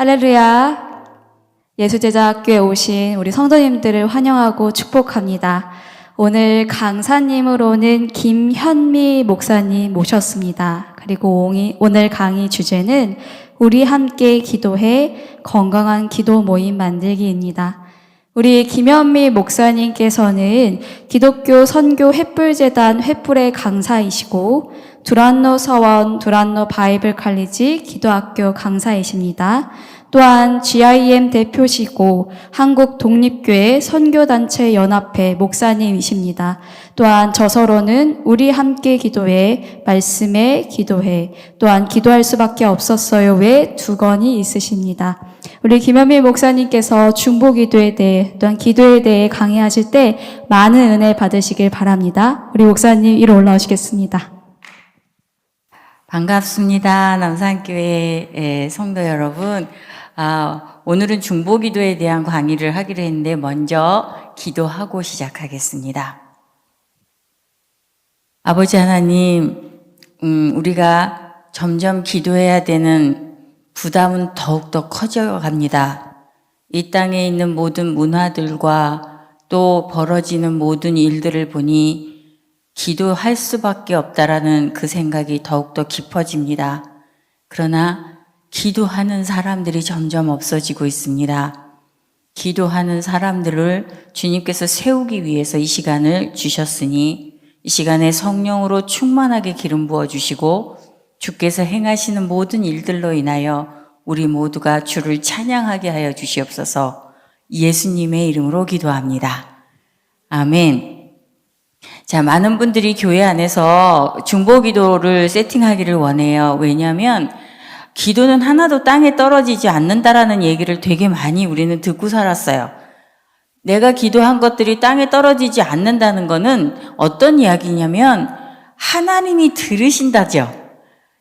할렐루야. 예수제자학교에 오신 우리 성도님들을 환영하고 축복합니다. 오늘 강사님으로는 김현미 목사님 모셨습니다. 그리고 오늘 강의 주제는 우리 함께 기도해 건강한 기도 모임 만들기입니다. 우리 김현미 목사님께서는 기독교 선교 횃불재단 횃불의 강사이시고 두란노 서원 두란노 바이블 칼리지 기도학교 강사이십니다. 또한 GIM 대표시고 한국 독립교회 선교단체 연합회 목사님이십니다. 또한 저서로는 우리 함께 기도해 말씀에 기도해 또한 기도할 수밖에 없었어요 외 2권이 있으십니다. 우리 김현미 목사님께서 중보기도에 대해 또한 기도에 대해 강의하실 때 많은 은혜 받으시길 바랍니다. 우리 목사님 위로 올라오시겠습니다. 반갑습니다. 남산교회 성도 여러분. 오늘은 중보기도에 대한 강의를 하기로 했는데 먼저 기도하고 시작하겠습니다. 아버지 하나님, 우리가 점점 기도해야 되는 부담은 더욱더 커져갑니다. 이 땅에 있는 모든 문화들과 또 벌어지는 모든 일들을 보니 기도할 수밖에 없다라는 그 생각이 더욱더 깊어집니다. 그러나 기도하는 사람들이 점점 없어지고 있습니다. 기도하는 사람들을 주님께서 세우기 위해서 이 시간을 주셨으니 이 시간에 성령으로 충만하게 기름 부어주시고 주께서 행하시는 모든 일들로 인하여 우리 모두가 주를 찬양하게 하여 주시옵소서. 예수님의 이름으로 기도합니다. 아멘. 자, 많은 분들이 교회 안에서 중보기도를 세팅하기를 원해요. 왜냐하면 기도는 하나도 땅에 떨어지지 않는다라는 얘기를 되게 많이 우리는 듣고 살았어요. 내가 기도한 것들이 땅에 떨어지지 않는다는 거는 어떤 이야기냐면 하나님이 들으신다죠.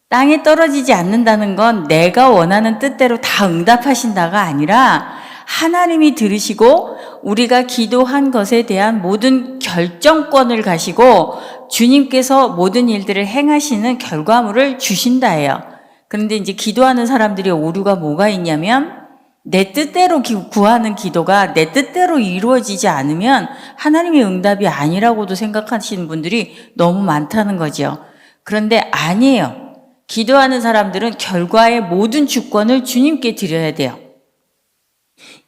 땅에 떨어지지 않는다는 건 내가 원하는 뜻대로 다 응답하신다가 아니라 하나님이 들으시고 우리가 기도한 것에 대한 모든 결정권을 가시고 주님께서 모든 일들을 행하시는 결과물을 주신다예요. 그런데 이제 기도하는 사람들의 오류가 뭐가 있냐면 내 뜻대로 구하는 기도가 내 뜻대로 이루어지지 않으면 하나님의 응답이 아니라고도 생각하시는 분들이 너무 많다는 거죠. 그런데 아니에요. 기도하는 사람들은 결과의 모든 주권을 주님께 드려야 돼요.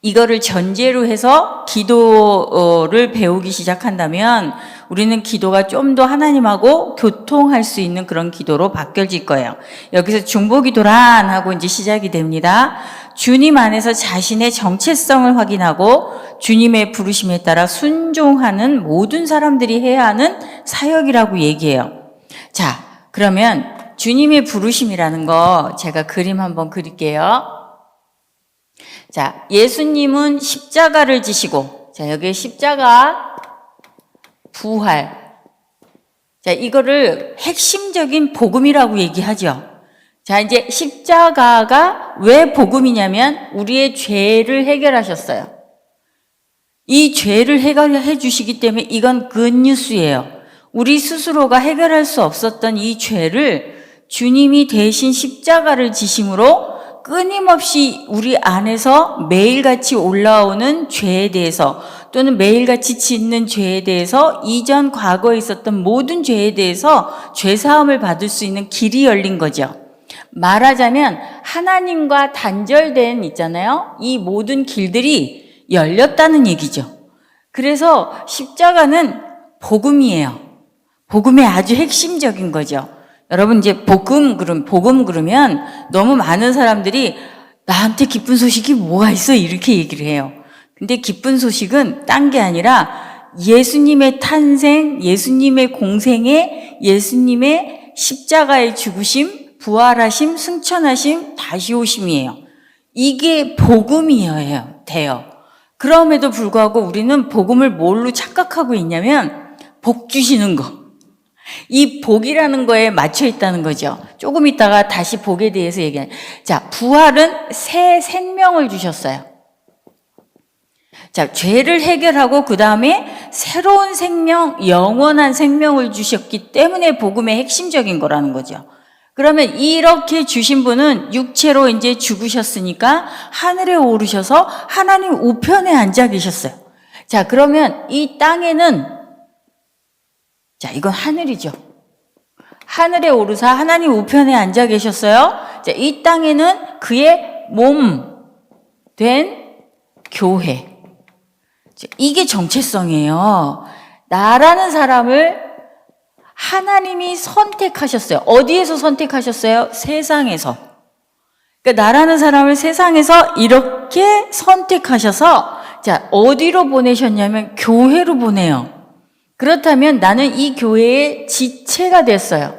이거를 전제로 해서 기도를 배우기 시작한다면 우리는 기도가 좀 더 하나님하고 교통할 수 있는 그런 기도로 바뀌어질 거예요. 여기서 중보기도란 하고 이제 시작이 됩니다. 주님 안에서 자신의 정체성을 확인하고 주님의 부르심에 따라 순종하는 모든 사람들이 해야 하는 사역이라고 얘기해요. 자, 그러면 주님의 부르심이라는 거 제가 그림 한번 그릴게요. 자, 예수님은 십자가를 지시고, 자, 여기 십자가, 부활. 자, 이거를 핵심적인 복음이라고 얘기하죠. 자, 이제 십자가가 왜 복음이냐면 우리의 죄를 해결하셨어요. 이 죄를 해결해 주시기 때문에 이건 굿뉴스예요. 우리 스스로가 해결할 수 없었던 이 죄를 주님이 대신 십자가를 지심으로 끊임없이 우리 안에서 매일같이 올라오는 죄에 대해서 또는 매일같이 짓는 죄에 대해서 이전 과거에 있었던 모든 죄에 대해서 죄사함을 받을 수 있는 길이 열린 거죠. 말하자면 하나님과 단절된 있잖아요. 이 모든 길들이 열렸다는 얘기죠. 그래서 십자가는 복음이에요. 복음의 아주 핵심적인 거죠. 여러분 이제 복음 그러면 너무 많은 사람들이 나한테 기쁜 소식이 뭐가 있어 이렇게 얘기를 해요. 근데 기쁜 소식은 딴 게 아니라 예수님의 탄생, 예수님의 공생애, 예수님의 십자가의 죽으심, 부활하심, 승천하심, 다시 오심이에요. 이게 복음이어야 돼요. 그럼에도 불구하고 우리는 복음을 뭘로 착각하고 있냐면 복 주시는 거. 이 복이라는 거에 맞춰 있다는 거죠. 조금 있다가 다시 복에 대해서 얘기해요. 자, 부활은 새 생명을 주셨어요. 자, 죄를 해결하고 그 다음에 새로운 생명, 영원한 생명을 주셨기 때문에 복음의 핵심적인 거라는 거죠. 그러면 이렇게 주신 분은 육체로 이제 죽으셨으니까 하늘에 오르셔서 하나님 우편에 앉아 계셨어요. 자, 그러면 이 땅에는, 자, 이건 하늘이죠. 하늘에 오르사 하나님 우편에 앉아 계셨어요. 자, 이 땅에는 그의 몸 된 교회. 자, 이게 정체성이에요. 나라는 사람을 하나님이 선택하셨어요. 어디에서 선택하셨어요? 세상에서. 그러니까 나라는 사람을 세상에서 이렇게 선택하셔서, 자, 어디로 보내셨냐면 교회로 보내요. 그렇다면 나는 이 교회의 지체가 됐어요.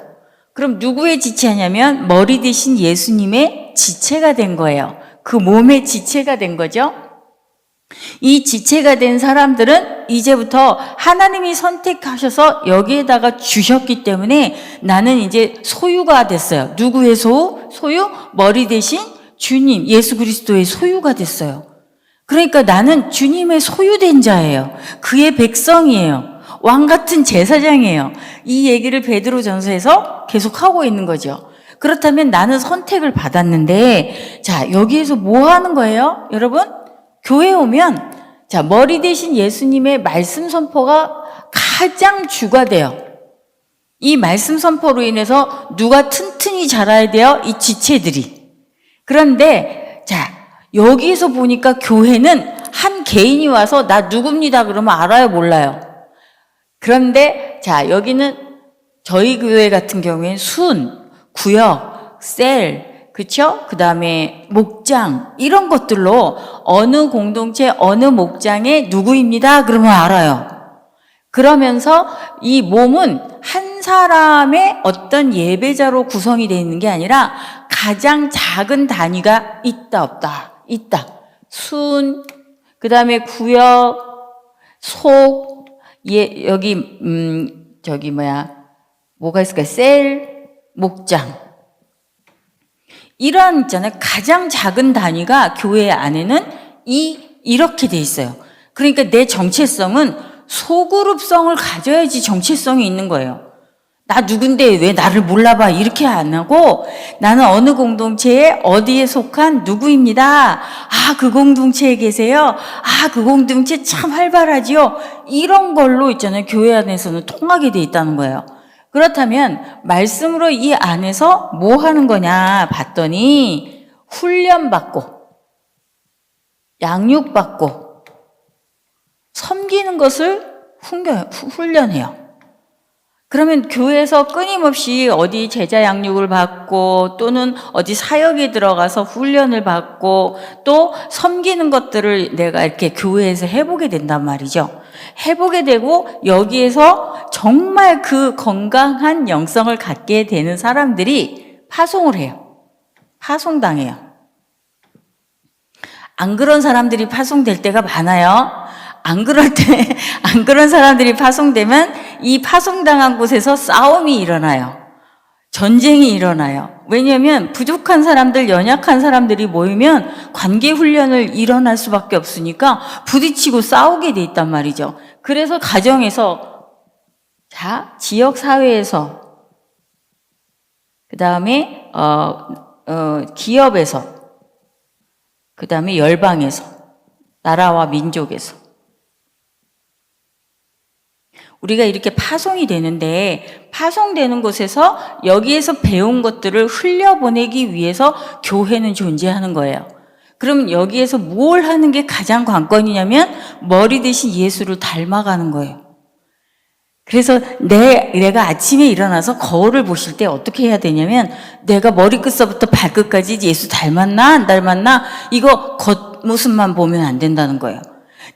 그럼 누구의 지체냐면 머리 대신 예수님의 지체가 된 거예요. 그 몸의 지체가 된 거죠. 이 지체가 된 사람들은 이제부터 하나님이 선택하셔서 여기에다가 주셨기 때문에 나는 이제 소유가 됐어요. 누구의 소유? 머리 대신 주님, 예수 그리스도의 소유가 됐어요. 그러니까 나는 주님의 소유된 자예요. 그의 백성이에요. 왕 같은 제사장이에요. 이 얘기를 베드로전서에서 계속하고 있는 거죠. 그렇다면 나는 선택을 받았는데, 자, 여기에서 뭐 하는 거예요? 여러분? 교회 오면, 자, 머리 대신 예수님의 말씀 선포가 가장 주가 돼요. 이 말씀 선포로 인해서 누가 튼튼히 자라야 돼요? 이 지체들이. 그런데, 자, 여기에서 보니까 교회는 한 개인이 와서 나 누굽니다 그러면 알아요, 몰라요? 그런데, 자, 여기는 저희 교회 같은 경우에는 구역, 셀, 그쵸? 그 다음에 목장, 이런 것들로 어느 공동체, 어느 목장의 누구입니다. 그러면 알아요. 그러면서 이 몸은 한 사람의 어떤 예배자로 구성이 되어 있는 게 아니라 가장 작은 단위가 있다, 없다, 있다. 그 다음에 구역, 여기, 뭐가 있을까요? 셀, 목장. 이런 있잖아요. 가장 작은 단위가 교회 안에는 이렇게 돼 있어요. 그러니까 내 정체성은 소그룹성을 가져야지 정체성이 있는 거예요. 나 누군데 왜 나를 몰라봐 이렇게 안 하고 나는 어느 공동체에 어디에 속한 누구입니다. 아, 그 공동체에 계세요. 아, 그 공동체 참 활발하지요. 이런 걸로 있잖아요. 교회 안에서는 통하게 돼 있다는 거예요. 그렇다면 말씀으로 이 안에서 뭐 하는 거냐 봤더니 훈련받고 양육받고 섬기는 것을 훈련해요. 그러면 교회에서 끊임없이 어디 제자 양육을 받고 또는 어디 사역에 들어가서 훈련을 받고 또 섬기는 것들을 내가 이렇게 교회에서 해보게 된단 말이죠. 해보게 되고 여기에서 정말 그 건강한 영성을 갖게 되는 사람들이 파송을 해요. 파송당해요. 안 그런 사람들이 파송될 때가 많아요. 안 그런 사람들이 파송되면 이 파송당한 곳에서 싸움이 일어나요. 전쟁이 일어나요. 왜냐하면 부족한 사람들, 연약한 사람들이 모이면 관계 훈련을 일어날 수밖에 없으니까 부딪히고 싸우게 돼 있단 말이죠. 그래서 가정에서, 자, 지역 사회에서, 그 다음에 기업에서, 그 다음에 열방에서, 나라와 민족에서 우리가 이렇게 파송이 되는데 파송되는 곳에서 여기에서 배운 것들을 흘려보내기 위해서 교회는 존재하는 거예요. 그럼 여기에서 뭘 하는 게 가장 관건이냐면 머리 대신 예수를 닮아가는 거예요. 그래서 내가 아침에 일어나서 거울을 보실 때 어떻게 해야 되냐면 내가 머리끝서부터 발끝까지 예수 닮았나 안 닮았나 이거 겉모습만 보면 안 된다는 거예요.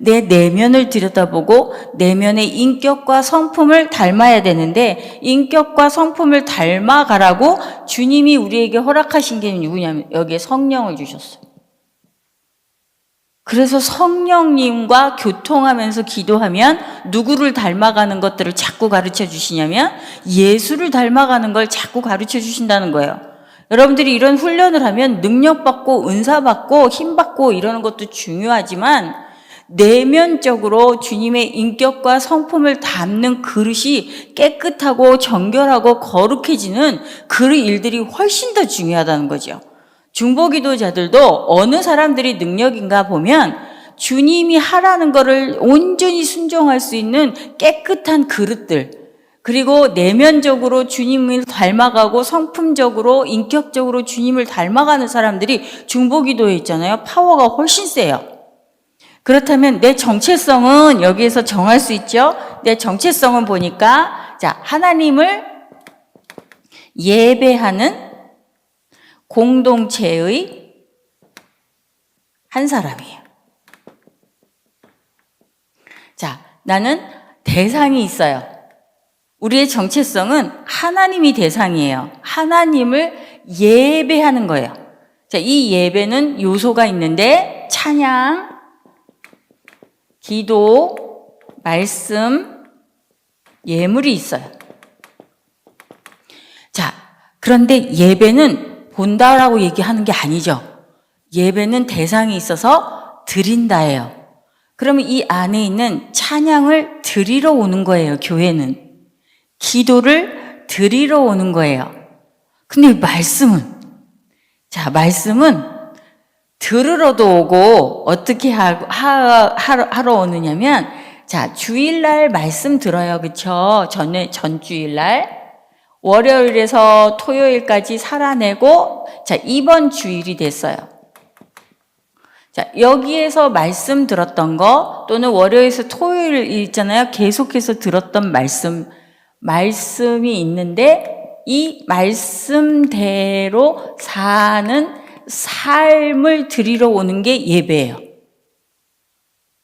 내 내면을 들여다보고 내면의 인격과 성품을 닮아야 되는데 인격과 성품을 닮아가라고 주님이 우리에게 허락하신 게 누구냐면 여기에 성령을 주셨어요. 그래서 성령님과 교통하면서 기도하면 누구를 닮아가는 것들을 자꾸 가르쳐 주시냐면 예수를 닮아가는 걸 자꾸 가르쳐 주신다는 거예요. 여러분들이 이런 훈련을 하면 능력받고 은사받고 힘받고 이러는 것도 중요하지만 내면적으로 주님의 인격과 성품을 담는 그릇이 깨끗하고 정결하고 거룩해지는 그 일들이 훨씬 더 중요하다는 거죠. 중보기도자들도 어느 사람들이 능력인가 보면 주님이 하라는 거를 온전히 순종할 수 있는 깨끗한 그릇들, 그리고 내면적으로 주님을 닮아가고 성품적으로 인격적으로 주님을 닮아가는 사람들이 중보기도에 있잖아요. 파워가 훨씬 세요. 그렇다면 내 정체성은 여기에서 정할 수 있죠. 내 정체성은 보니까 자, 하나님을 예배하는 공동체의 한 사람이에요. 자, 나는 대상이 있어요. 우리의 정체성은 하나님이 대상이에요. 하나님을 예배하는 거예요. 자, 이 예배는 요소가 있는데 찬양, 기도, 말씀, 예물이 있어요. 자, 그런데 예배는 본다라고 얘기하는 게 아니죠. 예배는 대상이 있어서 드린다예요. 그러면 이 안에 있는 찬양을 드리러 오는 거예요, 교회는. 기도를 드리러 오는 거예요. 근데 말씀은, 자, 말씀은 들으러도 오고 어떻게 하러 오느냐면, 자, 주일날 말씀 들어요. 그쵸? 전 주일날. 월요일에서 토요일까지 살아내고, 자, 이번 주일이 됐어요. 자, 여기에서 말씀 들었던 거, 또는 월요일에서 토요일 있잖아요. 계속해서 들었던 말씀이 있는데, 이 말씀대로 사는 삶을 드리러 오는 게 예배예요.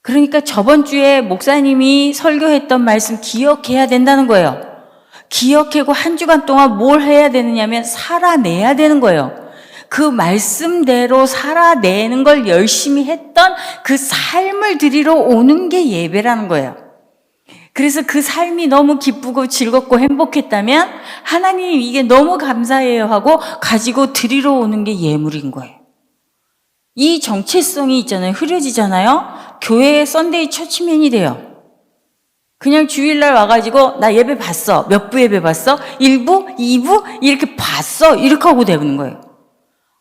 그러니까 저번 주에 목사님이 설교했던 말씀 기억해야 된다는 거예요. 기억하고 한 주간 동안 뭘 해야 되느냐면 살아내야 되는 거예요. 그 말씀대로 살아내는 걸 열심히 했던 그 삶을 드리러 오는 게 예배라는 거예요. 그래서 그 삶이 너무 기쁘고 즐겁고 행복했다면 하나님 이게 너무 감사해요 하고 가지고 드리러 오는 게 예물인 거예요. 이 정체성이 있잖아요. 흐려지잖아요. 교회의 썬데이 처치맨이 돼요. 그냥 주일날 와가지고 나 예배 봤어. 몇 부 예배 봤어? 1부? 2부? 이렇게 봤어. 이렇게 하고 되는 거예요.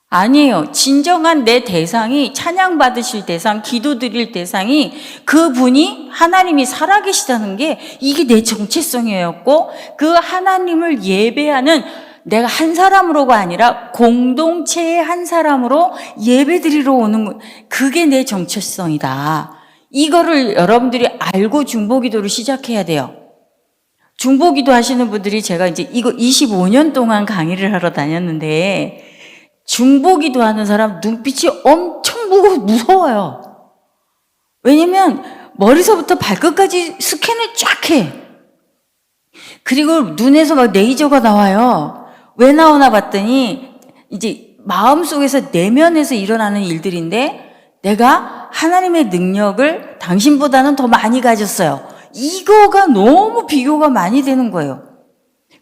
아니에요. 진정한 내 대상이 찬양받으실 대상, 기도 드릴 대상이 그분이 하나님이 살아계시다는 게 이게 내 정체성이었고 그 하나님을 예배하는 내가 한 사람으로가 아니라 공동체의 한 사람으로 예배 드리러 오는 그게 내 정체성이다. 이거를 여러분들이 알고 중보기도를 시작해야 돼요. 중보기도 하시는 분들이 제가 이제 이거 25년 동안 강의를 하러 다녔는데 중보기도 하는 사람 눈빛이 엄청 무서워요. 왜냐면 머리서부터 발끝까지 스캔을 쫙 해. 그리고 눈에서 막 레이저가 나와요. 왜 나오나 봤더니 이제 마음속에서 내면에서 일어나는 일들인데 내가 하나님의 능력을 당신보다는 더 많이 가졌어요. 이거가 너무 비교가 많이 되는 거예요.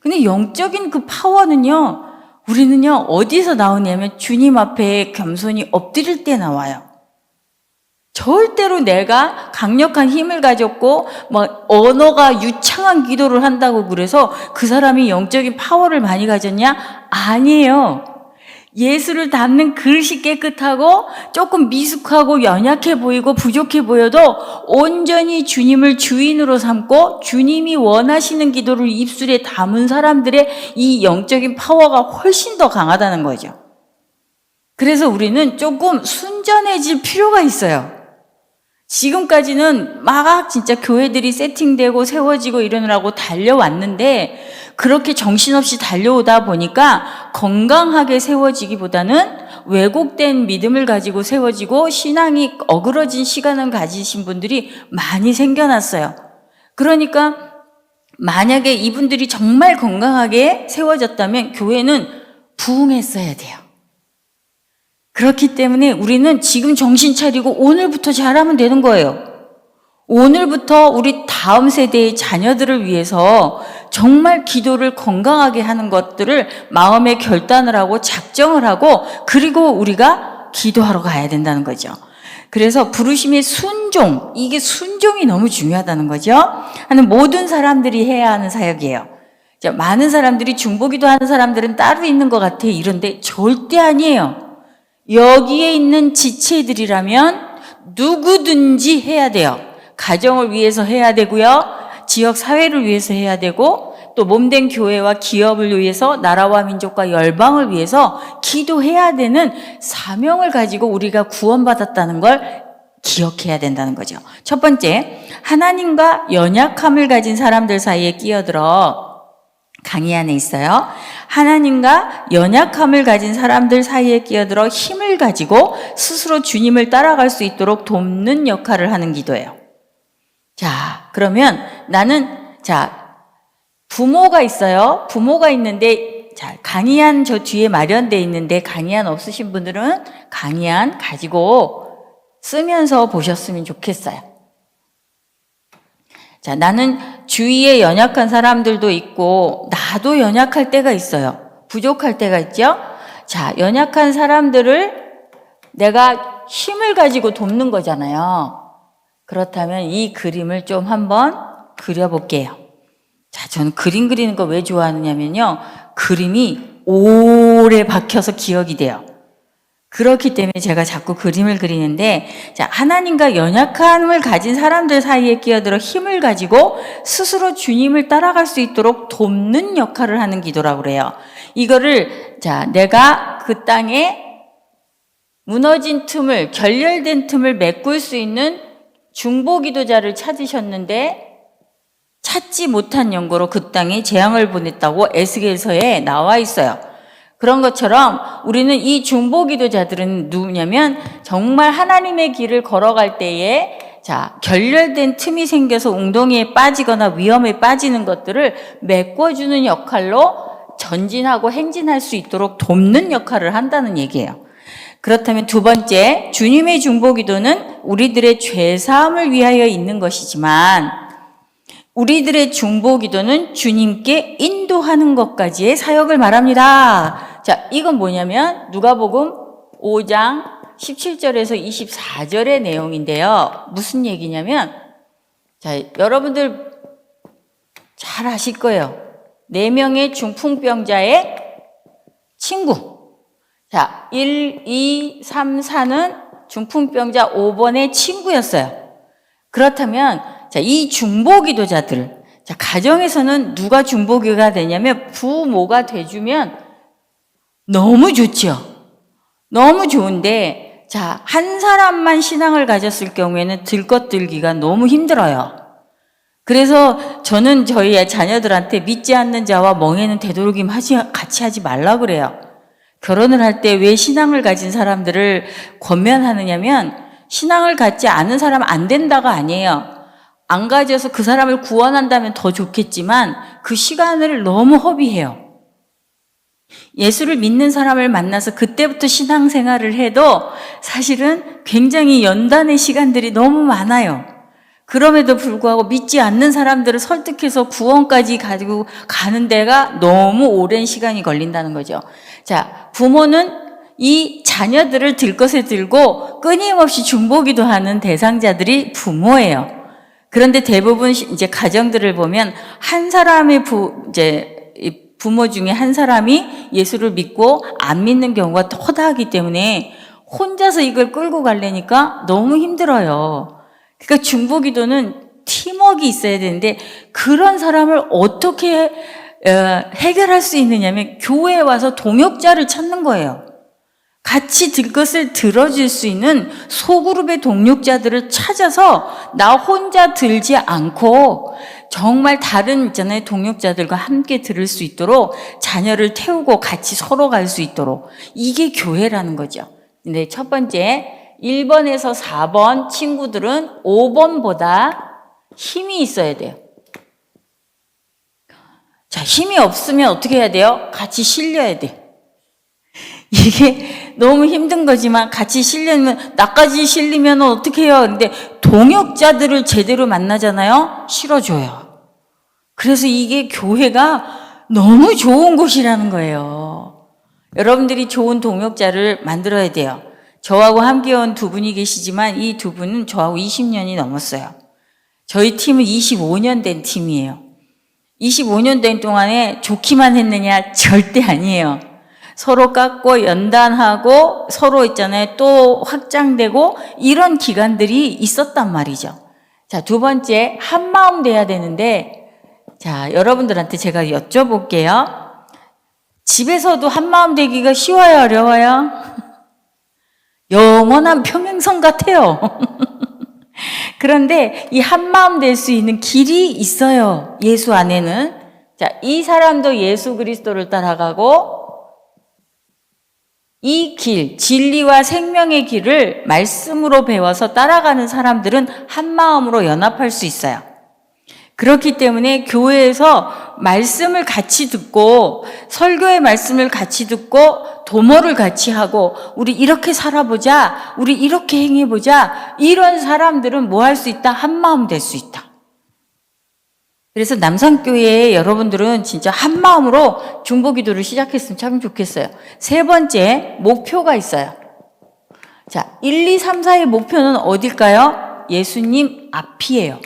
근데 영적인 그 파워는요, 우리는요, 어디서 나오냐면 주님 앞에 겸손히 엎드릴 때 나와요. 절대로 내가 강력한 힘을 가졌고, 언어가 유창한 기도를 한다고 그래서 그 사람이 영적인 파워를 많이 가졌냐? 아니에요. 예수를 담는 그릇이 깨끗하고 조금 미숙하고 연약해 보이고 부족해 보여도 온전히 주님을 주인으로 삼고 주님이 원하시는 기도를 입술에 담은 사람들의 이 영적인 파워가 훨씬 더 강하다는 거죠. 그래서 우리는 조금 순전해질 필요가 있어요. 지금까지는 막 진짜 교회들이 세팅되고 세워지고 이러느라고 달려왔는데 그렇게 정신없이 달려오다 보니까 건강하게 세워지기보다는 왜곡된 믿음을 가지고 세워지고 신앙이 어그러진 시간을 가지신 분들이 많이 생겨났어요. 그러니까 만약에 이분들이 정말 건강하게 세워졌다면 교회는 부흥했어야 돼요. 그렇기 때문에 우리는 지금 정신 차리고 오늘부터 잘하면 되는 거예요. 오늘부터 우리 다음 세대의 자녀들을 위해서 정말 기도를 건강하게 하는 것들을 마음에 결단을 하고 작정을 하고 그리고 우리가 기도하러 가야 된다는 거죠. 그래서 부르심의 순종, 이게 순종이 너무 중요하다는 거죠. 하는 모든 사람들이 해야 하는 사역이에요. 자, 많은 사람들이 중보기도 하는 사람들은 따로 있는 것 같아 이런데 절대 아니에요. 여기에 있는 지체들이라면 누구든지 해야 돼요. 가정을 위해서 해야 되고요. 지역 사회를 위해서 해야 되고 또 몸된 교회와 기업을 위해서 나라와 민족과 열방을 위해서 기도해야 되는 사명을 가지고 우리가 구원받았다는 걸 기억해야 된다는 거죠. 첫 번째, 하나님과 연약함을 가진 사람들 사이에 끼어들어 강의 안에 있어요. 하나님과 연약함을 가진 사람들 사이에 끼어들어 힘을 가지고 스스로 주님을 따라갈 수 있도록 돕는 역할을 하는 기도예요. 자, 그러면 나는, 부모가 있어요. 부모가 있는데, 강의안 저 뒤에 마련되어 있는데, 강의안 없으신 분들은 강의안 가지고 쓰면서 보셨으면 좋겠어요. 자, 나는 주위에 연약한 사람들도 있고, 나도 연약할 때가 있어요. 부족할 때가 있죠? 자, 연약한 사람들을 내가 힘을 가지고 돕는 거잖아요. 그렇다면 이 그림을 좀 한번 그려볼게요. 자, 저는 그림 그리는 거 왜 좋아하느냐면요. 그림이 오래 박혀서 기억이 돼요. 그렇기 때문에 제가 자꾸 그림을 그리는데, 자, 하나님과 연약함을 가진 사람들 사이에 끼어들어 힘을 가지고 스스로 주님을 따라갈 수 있도록 돕는 역할을 하는 기도라고 그래요. 이거를, 내가 그 땅에 무너진 틈을, 결렬된 틈을 메꿀 수 있는 중보기도자를 찾으셨는데 찾지 못한 연고로 그 땅에 재앙을 보냈다고 에스겔서에 나와 있어요. 그런 것처럼 우리는 이 중보기도자들은 누구냐면 정말 하나님의 길을 걸어갈 때에 결렬된 틈이 생겨서 웅덩이에 빠지거나 위험에 빠지는 것들을 메꿔주는 역할로 전진하고 행진할 수 있도록 돕는 역할을 한다는 얘기예요. 그렇다면 두 번째, 주님의 중보기도는 우리들의 죄사함을 위하여 있는 것이지만 우리들의 중보기도는 주님께 인도하는 것까지의 사역을 말합니다. 자, 이건 뭐냐면 누가복음 5장 17절에서 24절의 내용인데요. 무슨 얘기냐면, 여러분들 잘 아실 거예요. 4명의 중풍병자의 친구. 1, 2, 3, 4는 중풍병자 5번의 친구였어요. 그렇다면, 이 중보기도자들, 가정에서는 누가 중보기가 되냐면 부모가 돼주면 너무 좋죠. 너무 좋은데, 한 사람만 신앙을 가졌을 경우에는 들것 들기가 너무 힘들어요. 그래서 저는 저희 자녀들한테 믿지 않는 자와 멍에는 되도록이면 같이 하지 말라 그래요. 결혼을 할 때 왜 신앙을 가진 사람들을 권면하느냐면 신앙을 갖지 않은 사람 안 된다가 아니에요. 안 가져서 그 사람을 구원한다면 더 좋겠지만 그 시간을 너무 허비해요. 예수를 믿는 사람을 만나서 그때부터 신앙생활을 해도 사실은 굉장히 연단의 시간들이 너무 많아요. 그럼에도 불구하고 믿지 않는 사람들을 설득해서 구원까지 가지고 가는 데가 너무 오랜 시간이 걸린다는 거죠. 부모는 이 자녀들을 들것에 들고 끊임없이 중보기도 하는 대상자들이 부모예요. 그런데 대부분 이제 가정들을 보면 한 사람의 부모 중에 한 사람이 예수를 믿고 안 믿는 경우가 허다하기 때문에 혼자서 이걸 끌고 가려니까 너무 힘들어요. 그러니까 중보기도는 팀워크가 있어야 되는데 그런 사람을 어떻게 해결할 수 있느냐면 교회에 와서 동역자를 찾는 거예요. 같이 들것을 들어줄 수 있는 소그룹의 동역자들을 찾아서 나 혼자 들지 않고 정말 다른 있잖아요. 동역자들과 함께 들을 수 있도록 자녀를 태우고 같이 서로 갈 수 있도록 이게 교회라는 거죠. 근데 첫 번째 1번에서 4번 친구들은 5번보다 힘이 있어야 돼요. 힘이 없으면 어떻게 해야 돼요? 같이 실려야 돼요. 이게 너무 힘든 거지만 같이 실려면 나까지 실리면 어떻게 해요? 근데 동역자들을 제대로 만나잖아요. 실어줘요. 그래서 이게 교회가 너무 좋은 곳이라는 거예요. 여러분들이 좋은 동역자를 만들어야 돼요. 저하고 함께 온 두 분이 계시지만 이 두 분은 저하고 20년이 넘었어요. 저희 팀은 25년 된 팀이에요. 25년 된 동안에 좋기만 했느냐? 절대 아니에요. 서로 깎고 연단하고 서로 있잖아요. 또 확장되고 이런 기간들이 있었단 말이죠. 자, 두 번째, 한마음 돼야 되는데, 자, 여러분들한테 제가 여쭤볼게요. 집에서도 한마음 되기가 쉬워요, 어려워요? 영원한 평행선 같아요. 그런데 이 한마음 될 수 있는 길이 있어요. 예수 안에는. 자, 이 사람도 예수 그리스도를 따라가고 이 길, 진리와 생명의 길을 말씀으로 배워서 따라가는 사람들은 한마음으로 연합할 수 있어요. 그렇기 때문에 교회에서 말씀을 같이 듣고 설교의 말씀을 같이 듣고 도모를 같이 하고 우리 이렇게 살아보자, 우리 이렇게 행해보자, 이런 사람들은 뭐 할 수 있다? 한마음 될 수 있다. 그래서 남산교회에 여러분들은 진짜 한마음으로 중보기도를 시작했으면 참 좋겠어요. 세 번째, 목표가 있어요. 자, 1, 2, 3, 4의 목표는 어딜까요? 예수님 앞이에요.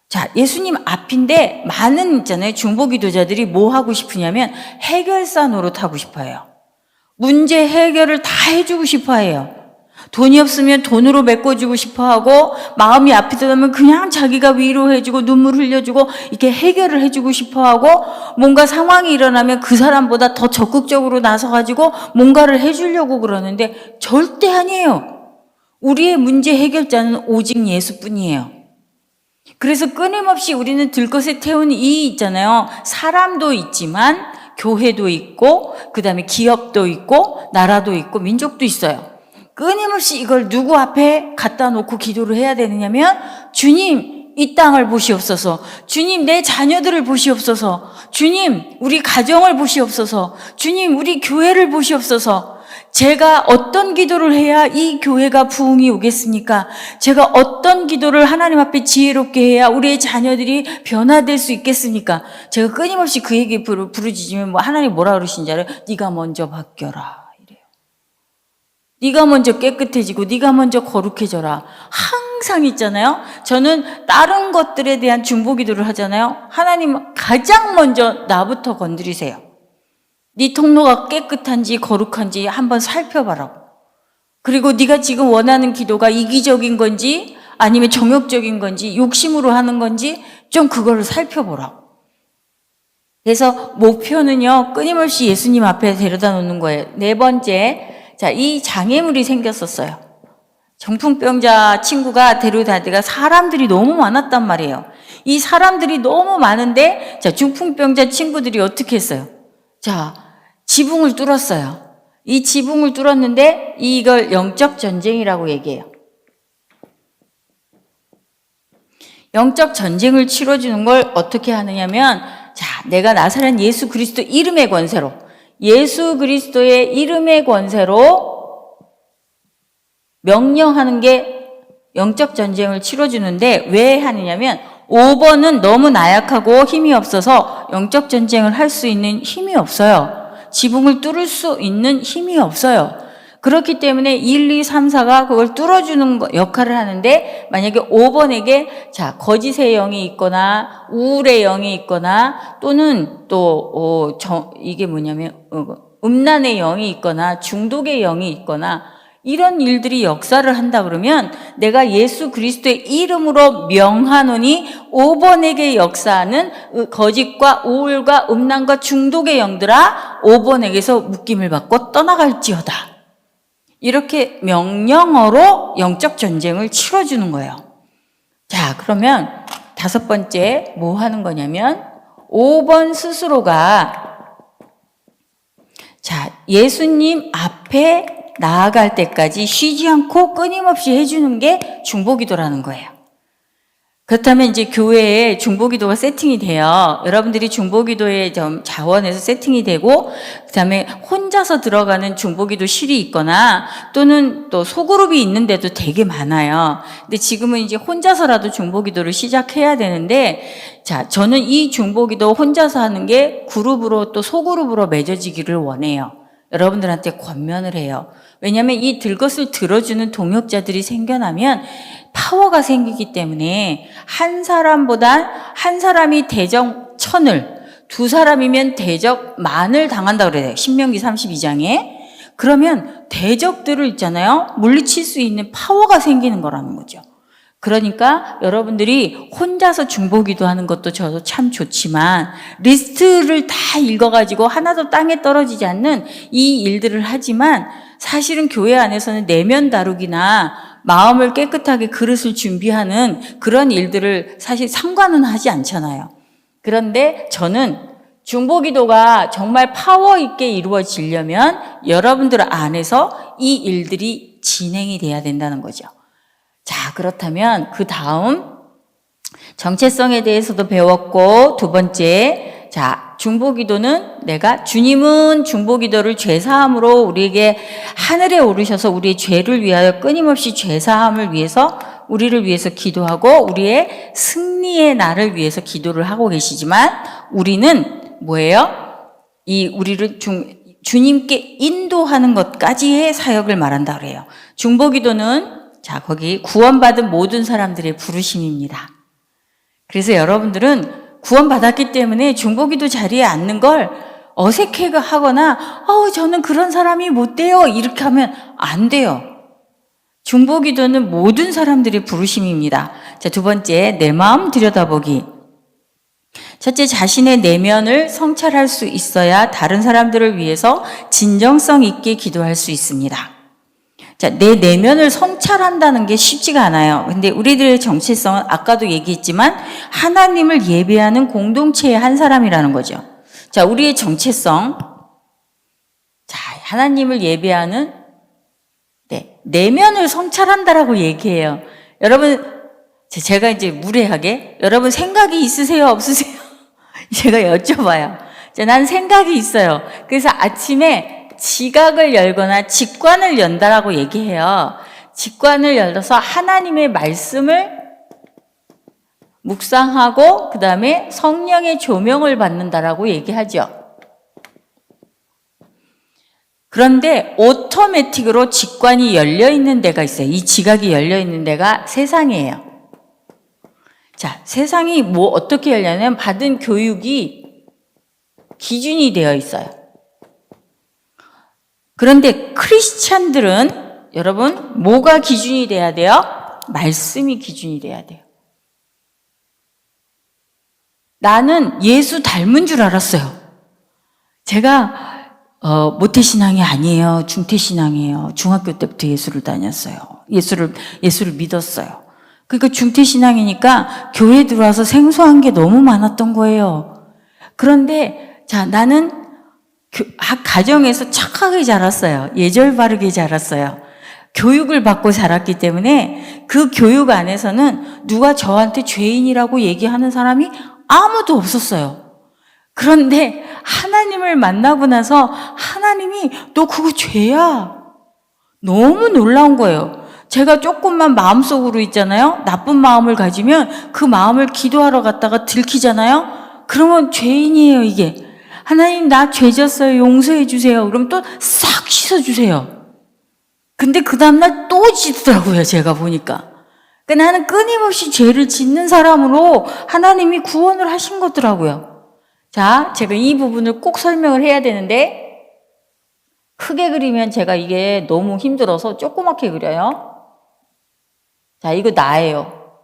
자, 예수님 앞인데 많은 있잖아요. 중보기도자들이 뭐 하고 싶으냐면 해결사 노릇하고 싶어요. 문제 해결을 다 해주고 싶어해요. 돈이 없으면 돈으로 메꿔주고 싶어하고 마음이 아프다면 그냥 자기가 위로해주고 눈물 흘려주고 이렇게 해결을 해주고 싶어하고 뭔가 상황이 일어나면 그 사람보다 더 적극적으로 나서가지고 뭔가를 해주려고 그러는데 절대 아니에요. 우리의 문제 해결자는 오직 예수뿐이에요. 그래서 끊임없이 우리는 들것에 태운 이 있잖아요. 사람도 있지만 교회도 있고 그다음에 기업도 있고 나라도 있고 민족도 있어요. 끊임없이 이걸 누구 앞에 갖다 놓고 기도를 해야 되느냐면 주님 이 땅을 보시옵소서, 주님 내 자녀들을 보시옵소서, 주님 우리 가정을 보시옵소서, 주님 우리 교회를 보시옵소서. 제가 어떤 기도를 해야 이 교회가 부흥이 오겠습니까? 제가 어떤 기도를 하나님 앞에 지혜롭게 해야 우리의 자녀들이 변화될 수 있겠습니까? 제가 끊임없이 그 얘기 부르짖으면 하나님 뭐라 그러신지 알아요? 네가 먼저 바뀌어라 이래요. 네가 먼저 깨끗해지고 네가 먼저 거룩해져라. 항상 있잖아요. 저는 다른 것들에 대한 중보기도를 하잖아요. 하나님 가장 먼저 나부터 건드리세요. 네 통로가 깨끗한지 거룩한지 한번 살펴봐라. 그리고 네가 지금 원하는 기도가 이기적인 건지 아니면 정욕적인 건지 욕심으로 하는 건지 좀 그거를 살펴보라. 그래서 목표는요, 끊임없이 예수님 앞에 데려다 놓는 거예요. 네 번째, 자, 이 장애물이 생겼었어요. 정풍병자 친구가 데려다가 사람들이 너무 많았단 말이에요. 이 사람들이 너무 많은데, 자, 중풍병자 친구들이 어떻게 했어요? 자, 지붕을 뚫었어요. 이 지붕을 뚫었는데 이걸 영적 전쟁이라고 얘기해요. 영적 전쟁을 치러주는 걸 어떻게 하느냐면, 자, 내가 나사렛 예수 그리스도 이름의 권세로, 예수 그리스도의 이름의 권세로 명령하는 게 영적 전쟁을 치러주는데 왜 하느냐면 5번은 너무 나약하고 힘이 없어서 영적 전쟁을 할 수 있는 힘이 없어요. 지붕을 뚫을 수 있는 힘이 없어요. 그렇기 때문에 1, 2, 3, 4가 그걸 뚫어주는 역할을 하는데 만약에 5번에게 자, 거짓의 영이 있거나 우울의 영이 있거나 또는 또 이게 뭐냐면 음란의 영이 있거나 중독의 영이 있거나 이런 일들이 역사를 한다 그러면 내가 예수 그리스도의 이름으로 명하노니 5번에게 역사하는 거짓과 우울과 음란과 중독의 영들아 5번에게서 묶임을 받고 떠나갈지어다. 이렇게 명령어로 영적 전쟁을 치러주는 거예요. 자, 그러면 다섯 번째 뭐 하는 거냐면 5번 스스로가 자, 예수님 앞에 나아갈 때까지 쉬지 않고 끊임없이 해주는 게 중보기도라는 거예요. 그렇다면 이제 교회에 중보기도가 세팅이 돼요. 여러분들이 중보기도에 좀 자원해서 세팅이 되고 그다음에 혼자서 들어가는 중보기도실이 있거나 또는 또 소그룹이 있는데도 되게 많아요. 근데 지금은 이제 혼자서라도 중보기도를 시작해야 되는데 자, 저는 이 중보기도 혼자서 하는 게 그룹으로 또 소그룹으로 맺어지기를 원해요. 여러분들한테 권면을 해요. 왜냐하면 이 들것을 들어주는 동역자들이 생겨나면 파워가 생기기 때문에 한 사람이 대적 1000을, 두 사람이면 대적 10,000을 당한다 그래요. 신명기 32장에. 그러면 대적들을 있잖아요. 물리칠 수 있는 파워가 생기는 거라는 거죠. 그러니까 여러분들이 혼자서 중보기도 하는 것도 저도 참 좋지만 리스트를 다 읽어가지고 하나도 땅에 떨어지지 않는 이 일들을 하지만 사실은 교회 안에서는 내면 다루기나 마음을 깨끗하게 그릇을 준비하는 그런 일들을 사실 상관은 하지 않잖아요. 그런데 저는 중보기도가 정말 파워 있게 이루어지려면 여러분들 안에서 이 일들이 진행이 돼야 된다는 거죠. 자, 그렇다면 그 다음 정체성에 대해서도 배웠고, 두 번째, 자, 중보기도는 주님은 중보기도를 죄사함으로 우리에게 하늘에 오르셔서 우리의 죄를 위하여 끊임없이 죄사함을 위해서 우리를 위해서 기도하고 우리의 승리의 날을 위해서 기도를 하고 계시지만 우리는 뭐예요? 우리를 주님께 인도하는 것까지의 사역을 말한다 그래요. 중보기도는 자, 거기 구원받은 모든 사람들의 부르심입니다. 그래서 여러분들은 구원받았기 때문에 중보기도 자리에 앉는 걸 어색해하거나 저는 그런 사람이 못 돼요 이렇게 하면 안 돼요. 중보기도는 모든 사람들의 부르심입니다. 자, 두 번째, 내 마음 들여다보기. 첫째, 자신의 내면을 성찰할 수 있어야 다른 사람들을 위해서 진정성 있게 기도할 수 있습니다. 자, 내 내면을 성찰한다는 게 쉽지가 않아요. 근데 우리들의 정체성은 아까도 얘기했지만 하나님을 예배하는 공동체의 한 사람이라는 거죠. 자, 우리의 정체성. 자, 하나님을 예배하는 내면을 성찰한다라고 얘기해요. 여러분, 제가 이제 무례하게 여러분 생각이 있으세요? 없으세요? 제가 여쭤봐요. 자, 난 생각이 있어요. 그래서 아침에 지각을 열거나 직관을 연다라고 얘기해요. 직관을 열어서 하나님의 말씀을 묵상하고 그 다음에 성령의 조명을 받는다라고 얘기하죠. 그런데 오토매틱으로 직관이 열려있는 데가 있어요. 이 지각이 열려있는 데가 세상이에요. 자, 세상이 어떻게 열냐면 받은 교육이 기준이 되어 있어요. 그런데 크리스찬들은 여러분 뭐가 기준이 돼야 돼요? 말씀이 기준이 돼야 돼요. 나는 예수 닮은 줄 알았어요. 제가 모태신앙이 아니에요. 중태신앙이에요. 중학교 때부터 예수를 다녔어요. 예수를 믿었어요. 그러니까 중태신앙이니까 교회 들어와서 생소한 게 너무 많았던 거예요. 그런데 자, 나는 가정에서 착하게 자랐어요. 예절 바르게 자랐어요. 교육을 받고 자랐기 때문에 그 교육 안에서는 누가 저한테 죄인이라고 얘기하는 사람이 아무도 없었어요. 그런데 하나님을 만나고 나서 하나님이 너 그거 죄야. 너무 놀라운 거예요. 제가 조금만 마음속으로 있잖아요. 나쁜 마음을 가지면 그 마음을 기도하러 갔다가 들키잖아요. 그러면 죄인이에요, 이게. 하나님 나 죄 졌어요. 용서해 주세요. 그럼 또 싹 씻어 주세요. 근데 그 다음날 또 짓더라고요. 제가 보니까. 그러니까 나는 끊임없이 죄를 짓는 사람으로 하나님이 구원을 하신 거더라고요. 자, 제가 이 부분을 꼭 설명을 해야 되는데 크게 그리면 제가 이게 너무 힘들어서 조그맣게 그려요. 자, 이거 나예요.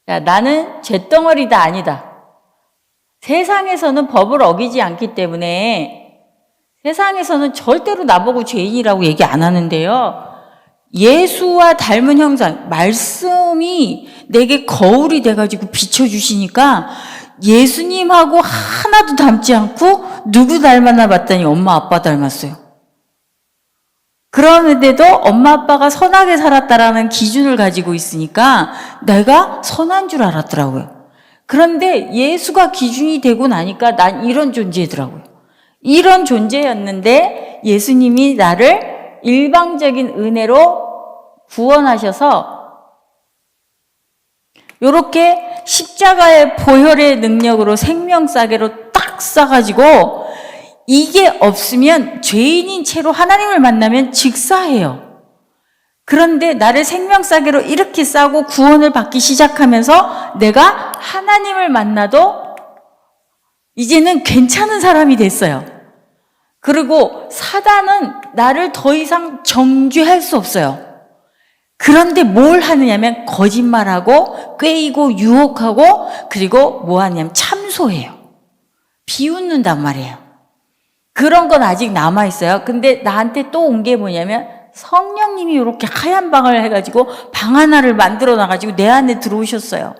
자, 나는 잿덩어리다 아니다. 세상에서는 법을 어기지 않기 때문에 세상에서는 절대로 나보고 죄인이라고 얘기 안 하는데요. 예수와 닮은 형상, 말씀이 내게 거울이 돼가지고 비춰주시니까 예수님하고 하나도 닮지 않고 누구 닮았나 봤더니 엄마 아빠 닮았어요. 그런데도 엄마 아빠가 선하게 살았다라는 기준을 가지고 있으니까 내가 선한 줄 알았더라고요. 그런데 예수가 기준이 되고 나니까 난 이런 존재더라고요. 이런 존재였는데 예수님이 나를 일방적인 은혜로 구원하셔서 이렇게 십자가의 보혈의 능력으로 생명싸개로 딱 싸가지고 이게 없으면 죄인인 채로 하나님을 만나면 직사해요. 그런데 나를 생명싸개로 이렇게 싸고 구원을 받기 시작하면서 내가 하나님을 만나도 이제는 괜찮은 사람이 됐어요. 그리고 사단은 나를 더 이상 정죄할 수 없어요. 그런데 뭘 하느냐면 거짓말하고 꾀이고 유혹하고 그리고 뭐 하냐면 참소해요. 비웃는단 말이에요. 그런 건 아직 남아있어요. 근데 나한테 또 온 게 뭐냐면 성령님이 이렇게 하얀 방을 해가지고 방 하나를 만들어 놔가지고 내 안에 들어오셨어요.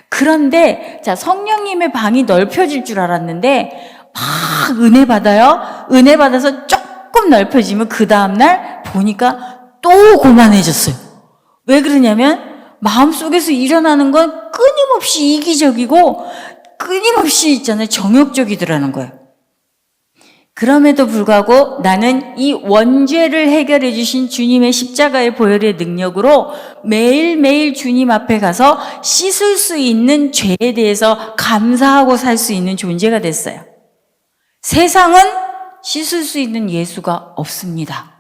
그런데 자, 성령님의 방이 넓혀질 줄 알았는데 막 은혜 받아요. 은혜 받아서 조금 넓혀지면 그 다음날 보니까 또 고만해졌어요. 왜 그러냐면 마음속에서 일어나는 건 끊임없이 이기적이고 끊임없이 있잖아요. 정욕적이더라는 거예요. 그럼에도 불구하고 나는 이 원죄를 해결해 주신 주님의 십자가의 보혈의 능력으로 매일매일 주님 앞에 가서 씻을 수 있는 죄에 대해서 감사하고 살 수 있는 존재가 됐어요. 세상은 씻을 수 있는 예수가 없습니다.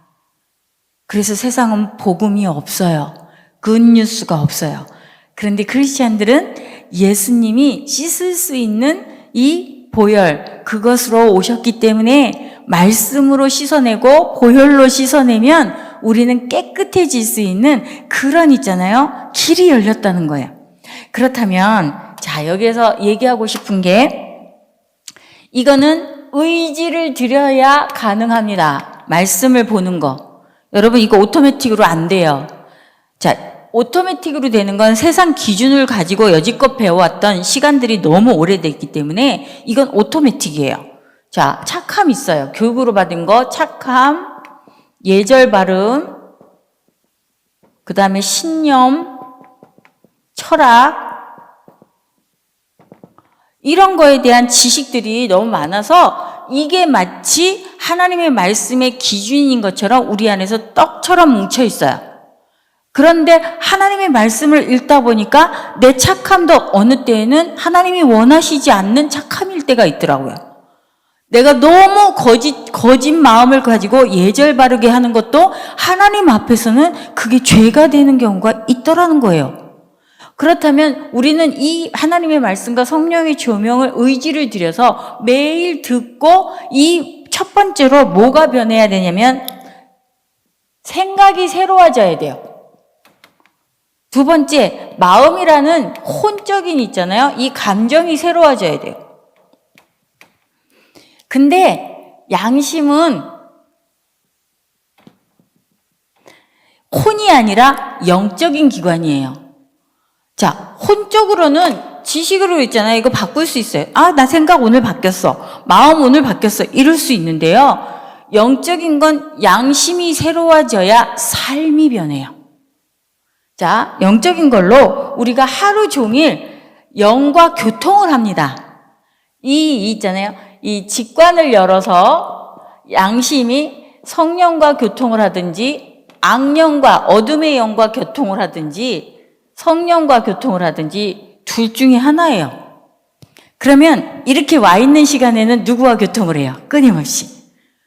그래서 세상은 복음이 없어요. 굿뉴스가 없어요. 그런데 크리스찬들은 예수님이 씻을 수 있는 이 보혈, 그것으로 오셨기 때문에 말씀으로 씻어내고 보혈로 씻어내면 우리는 깨끗해질 수 있는 그런 있잖아요. 길이 열렸다는 거예요. 그렇다면 자, 여기에서 얘기하고 싶은 게 이거는 의지를 들여야 가능합니다. 말씀을 보는 거. 여러분 이거 오토매틱으로 안 돼요. 자, 오토매틱으로 되는 건 세상 기준을 가지고 여지껏 배워왔던 시간들이 너무 오래됐기 때문에 이건 오토매틱이에요. 자, 착함 있어요. 교육으로 받은 거 착함, 예절 발음, 그 다음에 신념, 철학 이런 거에 대한 지식들이 너무 많아서 이게 마치 하나님의 말씀의 기준인 것처럼 우리 안에서 떡처럼 뭉쳐 있어요. 그런데 하나님의 말씀을 읽다 보니까 내 착함도 어느 때에는 하나님이 원하시지 않는 착함일 때가 있더라고요. 내가 너무 거짓 마음을 가지고 예절 바르게 하는 것도 하나님 앞에서는 그게 죄가 되는 경우가 있더라는 거예요. 그렇다면 우리는 이 하나님의 말씀과 성령의 조명을 의지를 들여서 매일 듣고 이 첫 번째로 뭐가 변해야 되냐면 생각이 새로워져야 돼요. 두 번째, 마음이라는 혼적인 있잖아요. 이 감정이 새로워져야 돼요. 근데 양심은 혼이 아니라 영적인 기관이에요. 자, 혼적으로는 지식으로 있잖아요. 이거 바꿀 수 있어요. 아, 나 생각 오늘 바뀌었어. 마음 오늘 바뀌었어. 이럴 수 있는데요. 영적인 건 양심이 새로워져야 삶이 변해요. 자, 영적인 걸로 우리가 하루 종일 영과 교통을 합니다. 있잖아요. 이 직관을 열어서 양심이 성령과 교통을 하든지 악령과 어둠의 영과 교통을 하든지 성령과 교통을 하든지 둘 중에 하나예요. 그러면 이렇게 와 있는 시간에는 누구와 교통을 해요? 끊임없이.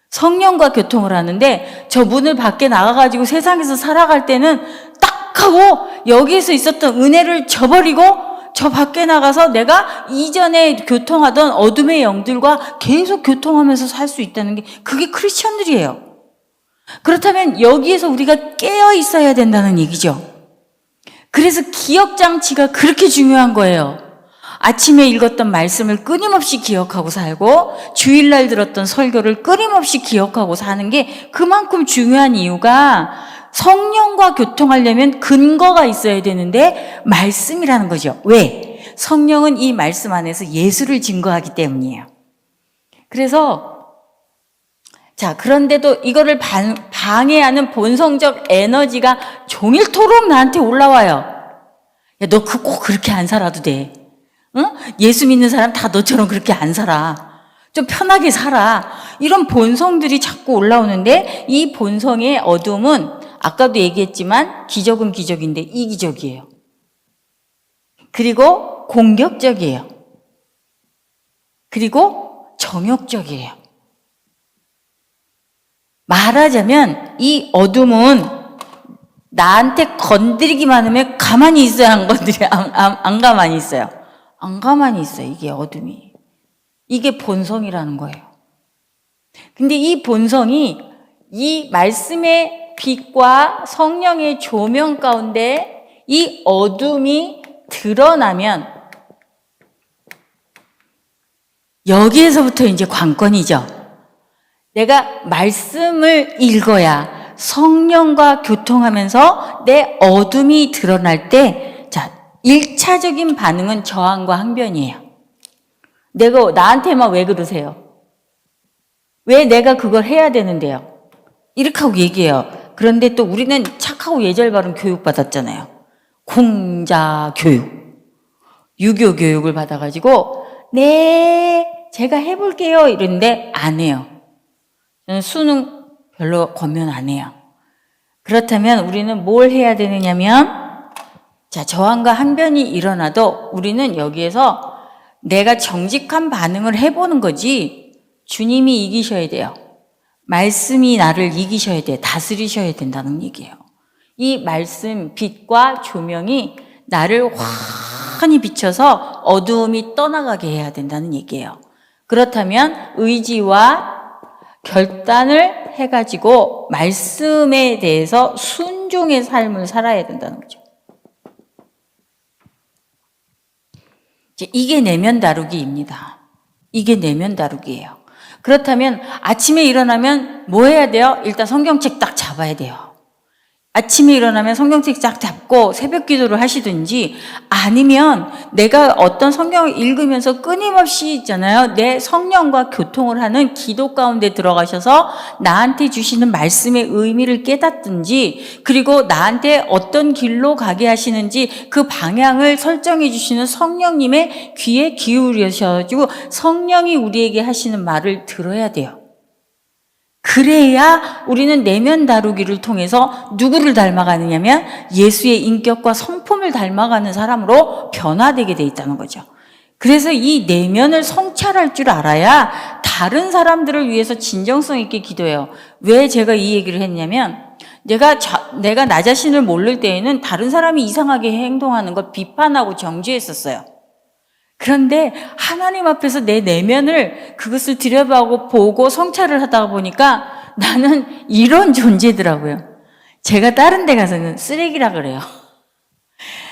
성령과 교통을 하는데 저 문을 밖에 나가가지고 세상에서 살아갈 때는 딱 하고 여기에서 있었던 은혜를 저버리고 저 밖에 나가서 내가 이전에 교통하던 어둠의 영들과 계속 교통하면서 살 수 있다는 게 그게 크리스천들이에요. 그렇다면 여기에서 우리가 깨어 있어야 된다는 얘기죠. 그래서 기억장치가 그렇게 중요한 거예요. 아침에 읽었던 말씀을 끊임없이 기억하고 살고 주일날 들었던 설교를 끊임없이 기억하고 사는 게 그만큼 중요한 이유가 성령과 교통하려면 근거가 있어야 되는데 말씀이라는 거죠. 왜? 성령은 이 말씀 안에서 예수를 증거하기 때문이에요. 그래서 자, 그런데도 이거를 방해하는 본성적 에너지가 종일토록 나한테 올라와요. 야, 너 꼭 그렇게 안 살아도 돼. 응? 예수 믿는 사람 다 너처럼 그렇게 안 살아. 좀 편하게 살아. 이런 본성들이 자꾸 올라오는데 이 본성의 어둠은 아까도 얘기했지만 기적은 기적인데 이기적이에요. 그리고 공격적이에요. 그리고 정욕적이에요. 말하자면 이 어둠은 나한테 건드리기만 하면 가만히 있어요, 안 가만히 있어요. 안 가만히 있어요, 이게 어둠이. 이게 본성이라는 거예요. 근데 이 본성이 이 말씀의 빛과 성령의 조명 가운데 이 어둠이 드러나면 여기에서부터 이제 관건이죠. 내가 말씀을 읽어야 성령과 교통하면서 내 어둠이 드러날 때, 자, 1차적인 반응은 저항과 항변이에요. 내가 나한테만 왜 그러세요? 왜 내가 그걸 해야 되는데요? 이렇게 하고 얘기해요. 그런데 또 우리는 착하고 예절 바른 교육 받았잖아요. 공자 교육, 유교 교육을 받아가지고 네, 제가 해볼게요 이러는데 안 해요. 저는 수능 별로 권면 안 해요. 그렇다면 우리는 뭘 해야 되느냐면, 자, 저항과 항변이 일어나도 우리는 여기에서 내가 정직한 반응을 해보는 거지, 주님이 이기셔야 돼요. 말씀이 나를 이기셔야 돼. 다스리셔야 된다는 얘기예요. 이 말씀, 빛과 조명이 나를 환히 비춰서 어두움이 떠나가게 해야 된다는 얘기예요. 그렇다면 의지와 결단을 해가지고 말씀에 대해서 순종의 삶을 살아야 된다는 거죠. 이게 내면 다루기입니다. 이게 내면 다루기예요. 그렇다면 아침에 일어나면 뭐 해야 돼요? 일단 성경책 딱 잡아야 돼요. 아침에 일어나면 성경책 쫙 잡고 새벽 기도를 하시든지, 아니면 내가 어떤 성경을 읽으면서 끊임없이 있잖아요. 내 성령과 교통을 하는 기도 가운데 들어가셔서 나한테 주시는 말씀의 의미를 깨닫든지, 그리고 나한테 어떤 길로 가게 하시는지 그 방향을 설정해 주시는 성령님의 귀에 기울여셔가지고 성령이 우리에게 하시는 말을 들어야 돼요. 그래야 우리는 내면 다루기를 통해서 누구를 닮아가느냐면 예수의 인격과 성품을 닮아가는 사람으로 변화되게 돼 있다는 거죠. 그래서 이 내면을 성찰할 줄 알아야 다른 사람들을 위해서 진정성 있게 기도해요. 왜 제가 이 얘기를 했냐면, 내가 나 자신을 모를 때에는 다른 사람이 이상하게 행동하는 걸 비판하고 정죄했었어요. 그런데 하나님 앞에서 내 내면을 그것을 들여다보고 보고 성찰을 하다 보니까 나는 이런 존재더라고요. 제가 다른 데 가서는 쓰레기라 그래요.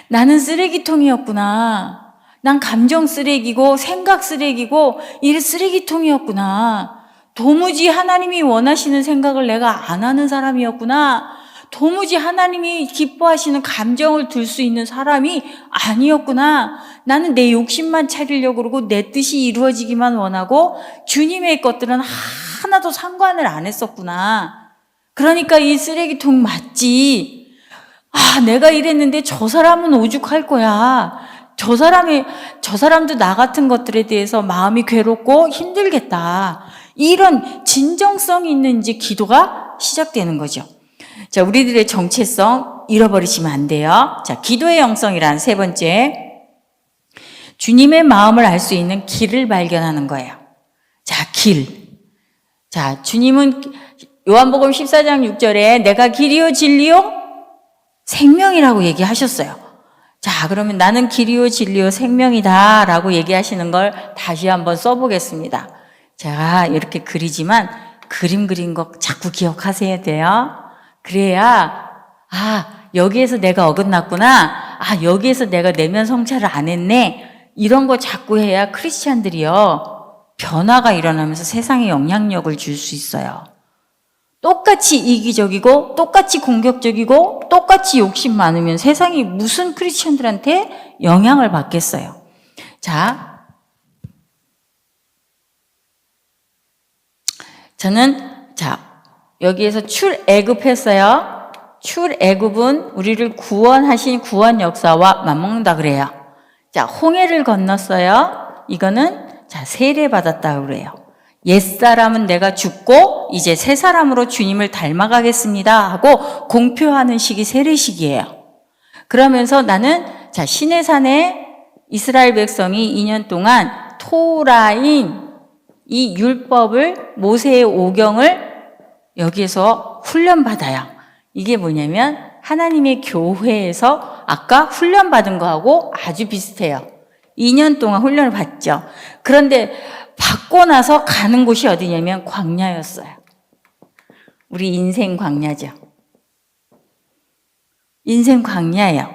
나는 쓰레기통이었구나. 난 감정 쓰레기고 생각 쓰레기고 이 쓰레기통이었구나. 도무지 하나님이 원하시는 생각을 내가 안 하는 사람이었구나. 도무지 하나님이 기뻐하시는 감정을 들 수 있는 사람이 아니었구나. 나는 내 욕심만 차리려고 그러고 내 뜻이 이루어지기만 원하고 주님의 것들은 하나도 상관을 안 했었구나. 그러니까 이 쓰레기통 맞지. 내가 이랬는데 저 사람은 오죽할 거야. 저 사람도 나 같은 것들에 대해서 마음이 괴롭고 힘들겠다. 이런 진정성 있는 이제 기도가 시작되는 거죠. 자, 우리들의 정체성 잃어버리시면 안 돼요. 자, 기도의 영성이란 세 번째, 주님의 마음을 알 수 있는 길을 발견하는 거예요. 자, 길. 자, 주님은 요한복음 14장 6절에 내가 길이요 진리요 생명이라고 얘기하셨어요. 자, 그러면 나는 길이요 진리요 생명이다 라고 얘기하시는 걸 다시 한번 써보겠습니다. 제가 이렇게 그리지만 그림 그린 거 자꾸 기억하셔야 돼요. 그래야 여기에서 내가 어긋났구나. 여기에서 내가 내면 성찰을 안 했네. 이런 거 자꾸 해야 크리스찬들이요 변화가 일어나면서 세상에 영향력을 줄 수 있어요. 똑같이 이기적이고 똑같이 공격적이고 똑같이 욕심 많으면 세상이 무슨 크리스찬들한테 영향을 받겠어요. 자, 저는 여기에서 출애굽했어요. 출애굽은 우리를 구원하신 구원 역사와 맞먹는다 그래요. 자, 홍해를 건넜어요. 이거는 세례받았다 그래요. 옛사람은 내가 죽고 이제 새 사람으로 주님을 닮아가겠습니다 하고 공표하는 시기 세례식이에요. 그러면서 나는 시내산에 이스라엘 백성이 2년 동안 토라인 이 율법을, 모세의 오경을 여기에서 훈련받아요. 이게 뭐냐면 하나님의 교회에서 아까 훈련받은 거하고 아주 비슷해요. 2년 동안 훈련을 받죠. 그런데 받고 나서 가는 곳이 어디냐면 광야였어요. 우리 인생 광야죠. 인생 광야예요.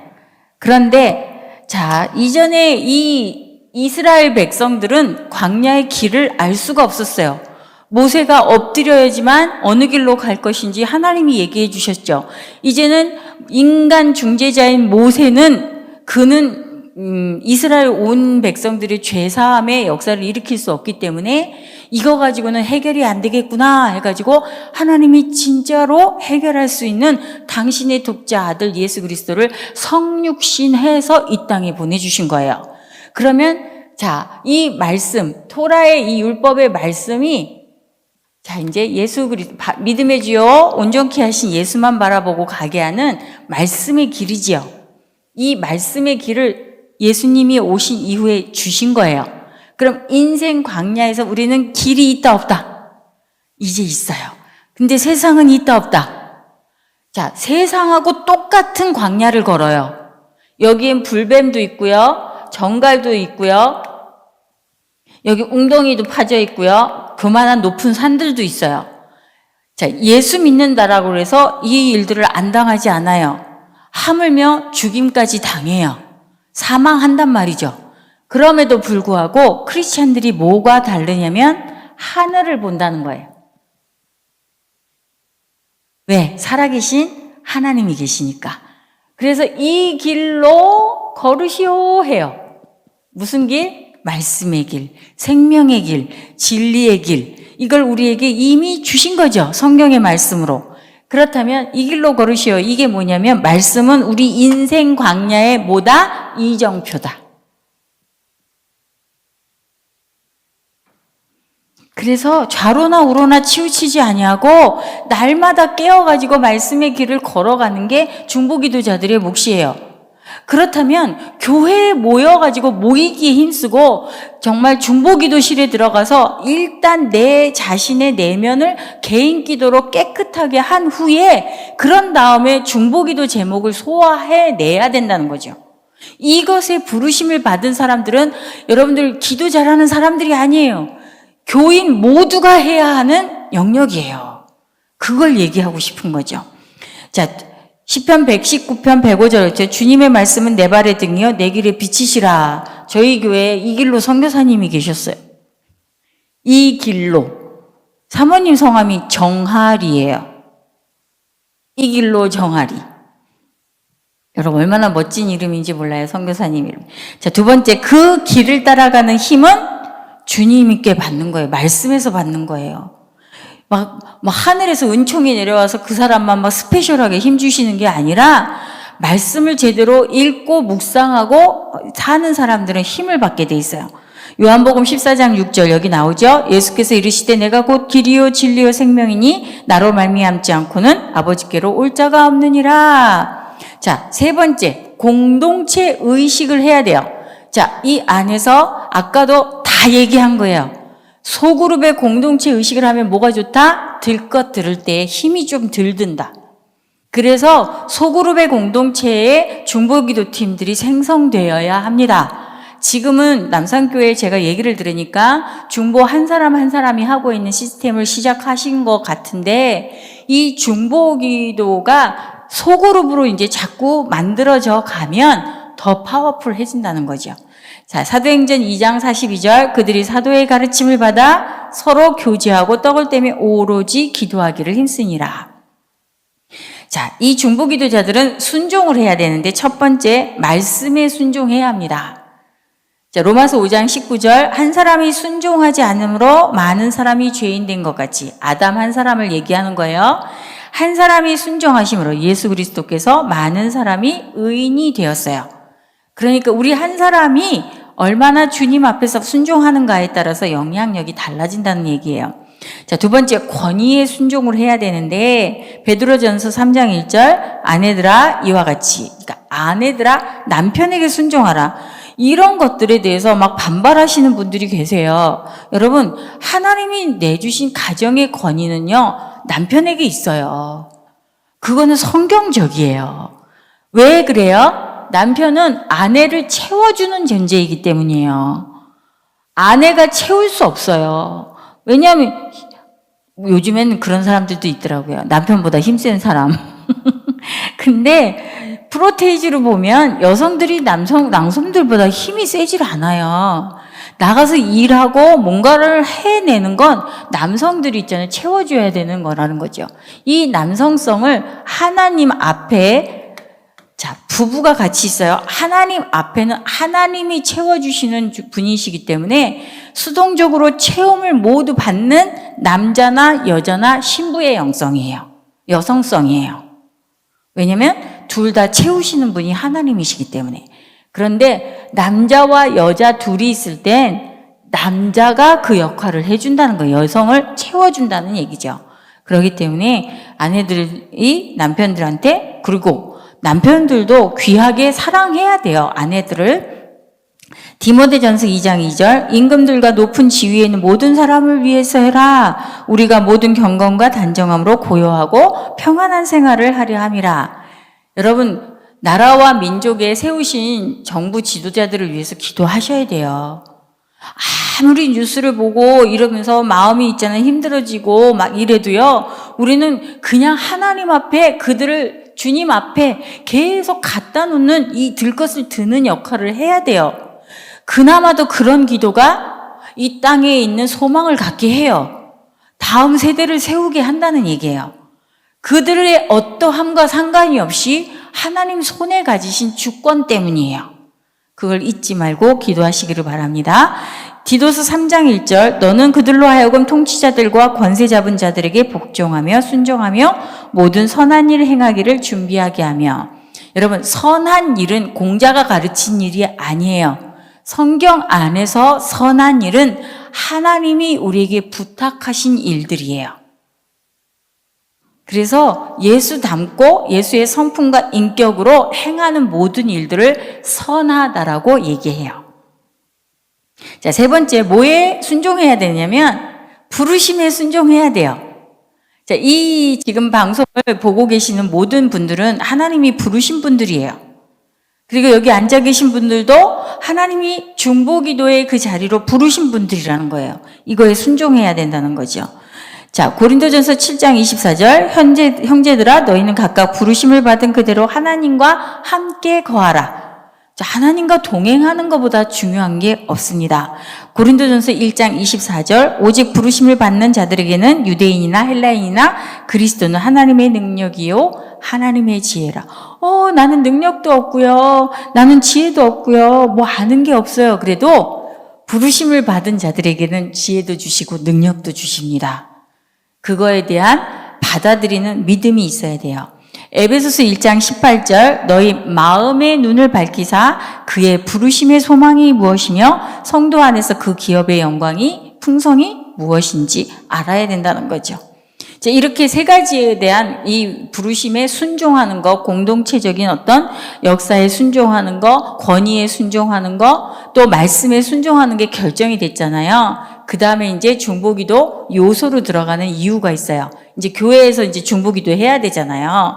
그런데 자, 이전에 이 이스라엘 백성들은 광야의 길을 알 수가 없었어요. 모세가 엎드려야지만 어느 길로 갈 것인지 하나님이 얘기해 주셨죠. 이제는 인간 중재자인 모세는 그는 이스라엘 온 백성들의 죄사함의 역사를 일으킬 수 없기 때문에 이거 가지고는 해결이 안 되겠구나 해가지고 하나님이 진짜로 해결할 수 있는 당신의 독자 아들 예수 그리스도를 성육신해서 이 땅에 보내주신 거예요. 그러면 자, 이 말씀, 토라의 이 율법의 말씀이 자, 이제 예수 그리스도, 믿음의 주요 온전케 하신 예수만 바라보고 가게 하는 말씀의 길이지요. 이 말씀의 길을 예수님이 오신 이후에 주신 거예요. 그럼 인생 광야에서 우리는 길이 있다 없다? 이제 있어요. 근데 세상은 있다 없다? 자, 세상하고 똑같은 광야를 걸어요. 여기엔 불뱀도 있고요. 정갈도 있고요. 여기 웅덩이도 파져 있고요. 그만한 높은 산들도 있어요. 자, 예수 믿는다라고 해서 이 일들을 안 당하지 않아요. 하물며 죽임까지 당해요. 사망한단 말이죠. 그럼에도 불구하고 크리스찬들이 뭐가 다르냐면 하늘을 본다는 거예요. 왜? 살아계신 하나님이 계시니까. 그래서 이 길로 걸으시오 해요. 무슨 길? 말씀의 길, 생명의 길, 진리의 길. 이걸 우리에게 이미 주신 거죠. 성경의 말씀으로. 그렇다면 이 길로 걸으시오. 이게 뭐냐면 말씀은 우리 인생 광야의 뭐다? 이정표다. 그래서 좌로나 우로나 치우치지 아니하고 날마다 깨어가지고 말씀의 길을 걸어가는 게 중보기도자들의 몫이에요. 그렇다면 교회에 모여가지고 모이기에 힘쓰고 정말 중보기도실에 들어가서 일단 내 자신의 내면을 개인 기도로 깨끗하게 한 후에 그런 다음에 중보기도 제목을 소화해내야 된다는 거죠. 이것에 부르심을 받은 사람들은 여러분들 기도 잘하는 사람들이 아니에요. 교인 모두가 해야 하는 영역이에요. 그걸 얘기하고 싶은 거죠. 자, 시편 119편 105절 주님의 말씀은 내 발의 등이요 내 길에 비치시라. 저희 교회에 이 길로 선교사님이 계셨어요. 이 길로. 사모님 성함이 정하리예요. 이 길로 정하리. 여러분 얼마나 멋진 이름인지 몰라요. 선교사님 이름. 자, 두 번째 그 길을 따라가는 힘은 주님께 받는 거예요. 말씀에서 받는 거예요. 막 하늘에서 은총이 내려와서 그 사람만 막 스페셜하게 힘주시는 게 아니라 말씀을 제대로 읽고 묵상하고 사는 사람들은 힘을 받게 돼 있어요. 요한복음 14장 6절 여기 나오죠. 예수께서 이르시되 내가 곧 길이요 진리요 생명이니 나로 말미암지 않고는 아버지께로 올 자가 없느니라. 자, 세 번째 공동체 의식을 해야 돼요. 자, 이 안에서 아까도 다 얘기한 거예요. 소그룹의 공동체 의식을 하면 뭐가 좋다? 들 것 들을 때 힘이 좀 덜 든다. 그래서 소그룹의 공동체에 중보기도 팀들이 생성되어야 합니다. 지금은 남산교회에 제가 얘기를 들으니까 중보 한 사람 한 사람이 하고 있는 시스템을 시작하신 것 같은데 이 중보기도가 소그룹으로 이제 자꾸 만들어져 가면 더 파워풀해진다는 거죠. 자, 사도행전 2장 42절 그들이 사도의 가르침을 받아 서로 교제하고 떡을 떼며 오로지 기도하기를 힘쓰니라. 자, 이 중보기도자들은 순종을 해야 되는데 첫 번째 말씀에 순종해야 합니다. 자, 로마서 5장 19절 한 사람이 순종하지 않으므로 많은 사람이 죄인 된 것 같이 아담 한 사람을 얘기하는 거예요. 한 사람이 순종하심으로 예수 그리스도께서 많은 사람이 의인이 되었어요. 그러니까 우리 한 사람이 얼마나 주님 앞에서 순종하는가에 따라서 영향력이 달라진다는 얘기예요. 자, 두 번째 권위에 순종을 해야 되는데 베드로전서 3장 1절 아내들아 이와 같이 그러니까 아내들아 남편에게 순종하라. 이런 것들에 대해서 막 반발하시는 분들이 계세요. 여러분, 하나님이 내주신 가정의 권위는요, 남편에게 있어요. 그거는 성경적이에요. 왜 그래요? 남편은 아내를 채워주는 존재이기 때문이에요. 아내가 채울 수 없어요. 왜냐하면 요즘에는 그런 사람들도 있더라고요. 남편보다 힘센 사람. 근데 프로테이지로 보면 여성들이 남성들보다 힘이 세질 않아요. 나가서 일하고 뭔가를 해내는 건 남성들이 있잖아요. 채워줘야 되는 거라는 거죠. 이 남성성을 하나님 앞에, 자, 부부가 같이 있어요. 하나님 앞에는 하나님이 채워주시는 분이시기 때문에 수동적으로 채움을 모두 받는 남자나 여자나 신부의 영성이에요. 여성성이에요. 왜냐면 둘 다 채우시는 분이 하나님이시기 때문에. 그런데 남자와 여자 둘이 있을 땐 남자가 그 역할을 해준다는 거예요. 여성을 채워준다는 얘기죠. 그렇기 때문에 아내들이 남편들한테, 그리고 남편들도 귀하게 사랑해야 돼요. 아내들을. 디모데전서 2장 2절, 임금들과 높은 지위에 있는 모든 사람을 위해서 해라. 우리가 모든 경건과 단정함으로 고요하고 평안한 생활을 하려 함이라. 여러분, 나라와 민족에 세우신 정부 지도자들을 위해서 기도하셔야 돼요. 아무리 뉴스를 보고 이러면서 마음이 있잖아요. 힘들어지고 막 이래도요, 우리는 그냥 하나님 앞에 그들을 주님 앞에 계속 갖다 놓는 이 들것을 드는 역할을 해야 돼요. 그나마도 그런 기도가 이 땅에 있는 소망을 갖게 해요. 다음 세대를 세우게 한다는 얘기예요. 그들의 어떠함과 상관이 없이 하나님 손에 가지신 주권 때문이에요. 그걸 잊지 말고 기도하시기를 바랍니다. 디도서 3장 1절, 너는 그들로 하여금 통치자들과 권세 잡은 자들에게 복종하며 순종하며 모든 선한 일을 행하기를 준비하게 하며. 여러분, 선한 일은 공자가 가르친 일이 아니에요. 성경 안에서 선한 일은 하나님이 우리에게 부탁하신 일들이에요. 그래서 예수 닮고 예수의 성품과 인격으로 행하는 모든 일들을 선하다라고 얘기해요. 자, 세 번째, 뭐에 순종해야 되냐면 부르심에 순종해야 돼요. 자, 이 지금 방송을 보고 계시는 모든 분들은 하나님이 부르신 분들이에요. 그리고 여기 앉아 계신 분들도 하나님이 중보기도의 그 자리로 부르신 분들이라는 거예요. 이거에 순종해야 된다는 거죠. 자, 고린도전서 7장 24절, 형제들아 너희는 각각 부르심을 받은 그대로 하나님과 함께 거하라. 자, 하나님과 동행하는 것보다 중요한 게 없습니다. 고린도전서 1장 24절, 오직 부르심을 받는 자들에게는 유대인이나 헬라인이나 그리스도는 하나님의 능력이요 하나님의 지혜라. 나는 능력도 없고요, 나는 지혜도 없고요, 뭐 아는 게 없어요. 그래도 부르심을 받은 자들에게는 지혜도 주시고 능력도 주십니다. 그거에 대한 받아들이는 믿음이 있어야 돼요. 에베소서 1장 18절, 너희 마음의 눈을 밝히사 그의 부르심의 소망이 무엇이며 성도 안에서 그 기업의 영광이 풍성이 무엇인지 알아야 된다는 거죠. 자, 이렇게 세 가지에 대한 이 부르심에 순종하는 것, 공동체적인 어떤 역사에 순종하는 것, 권위에 순종하는 것, 또 말씀에 순종하는 게 결정이 됐잖아요. 그 다음에 이제 중보기도 요소로 들어가는 이유가 있어요. 이제 교회에서 이제 중보기도 해야 되잖아요.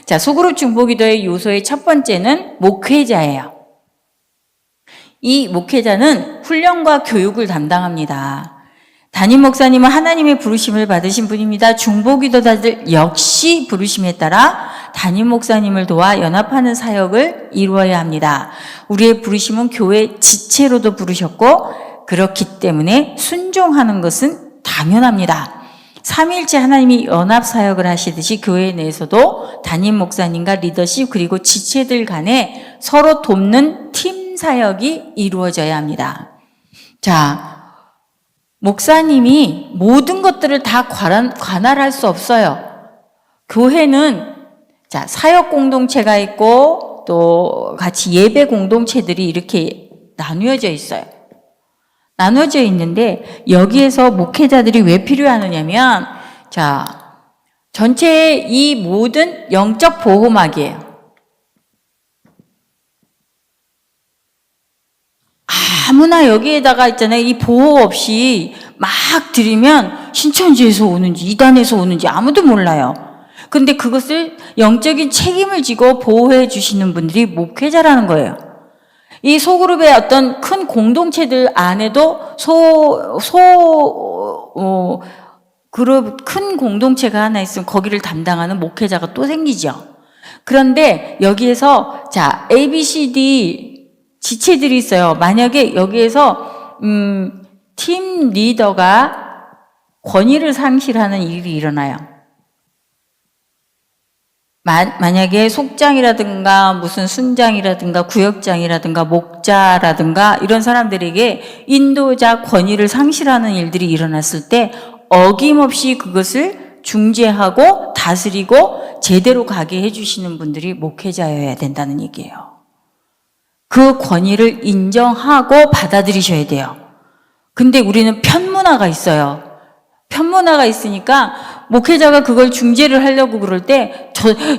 자, 소그룹 중보기도의 요소의 첫 번째는 목회자예요. 이 목회자는 훈련과 교육을 담당합니다. 담임 목사님은 하나님의 부르심을 받으신 분입니다. 중보기도자들 역시 부르심에 따라 담임 목사님을 도와 연합하는 사역을 이루어야 합니다. 우리의 부르심은 교회 지체로도 부르셨고 그렇기 때문에 순종하는 것은 당연합니다. 삼위일체 하나님이 연합 사역을 하시듯이 교회 내에서도 담임 목사님과 리더십 그리고 지체들 간에 서로 돕는 팀 사역이 이루어져야 합니다. 자, 목사님이 모든 것들을 다 관할할 수 없어요. 교회는 자, 사역 공동체가 있고 또 같이 예배 공동체들이 이렇게 나누어져 있어요. 나눠져 있는데 여기에서 목회자들이 왜 필요하느냐면 자, 전체의 이 모든 영적 보호막이에요. 아무나 여기에다가 있잖아요. 이 보호 없이 막 들이면 신천지에서 오는지 이단에서 오는지 아무도 몰라요. 근데 그것을 영적인 책임을 지고 보호해 주시는 분들이 목회자라는 거예요. 이 소그룹의 어떤 큰 공동체들 안에도 그룹 큰 공동체가 하나 있으면 거기를 담당하는 목회자가 또 생기죠. 그런데 여기에서 자 A, B, C, D 지체들이 있어요. 만약에 여기에서 팀 리더가 권위를 상실하는 일이 일어나요. 만약에 속장이라든가 무슨 순장이라든가 구역장이라든가 목자라든가 이런 사람들에게 인도자 권위를 상실하는 일들이 일어났을 때 어김없이 그것을 중재하고 다스리고 제대로 가게 해주시는 분들이 목회자여야 된다는 얘기예요. 그 권위를 인정하고 받아들이셔야 돼요. 근데 우리는 편문화가 있어요. 편문화가 있으니까 목회자가 그걸 중재를 하려고 그럴 때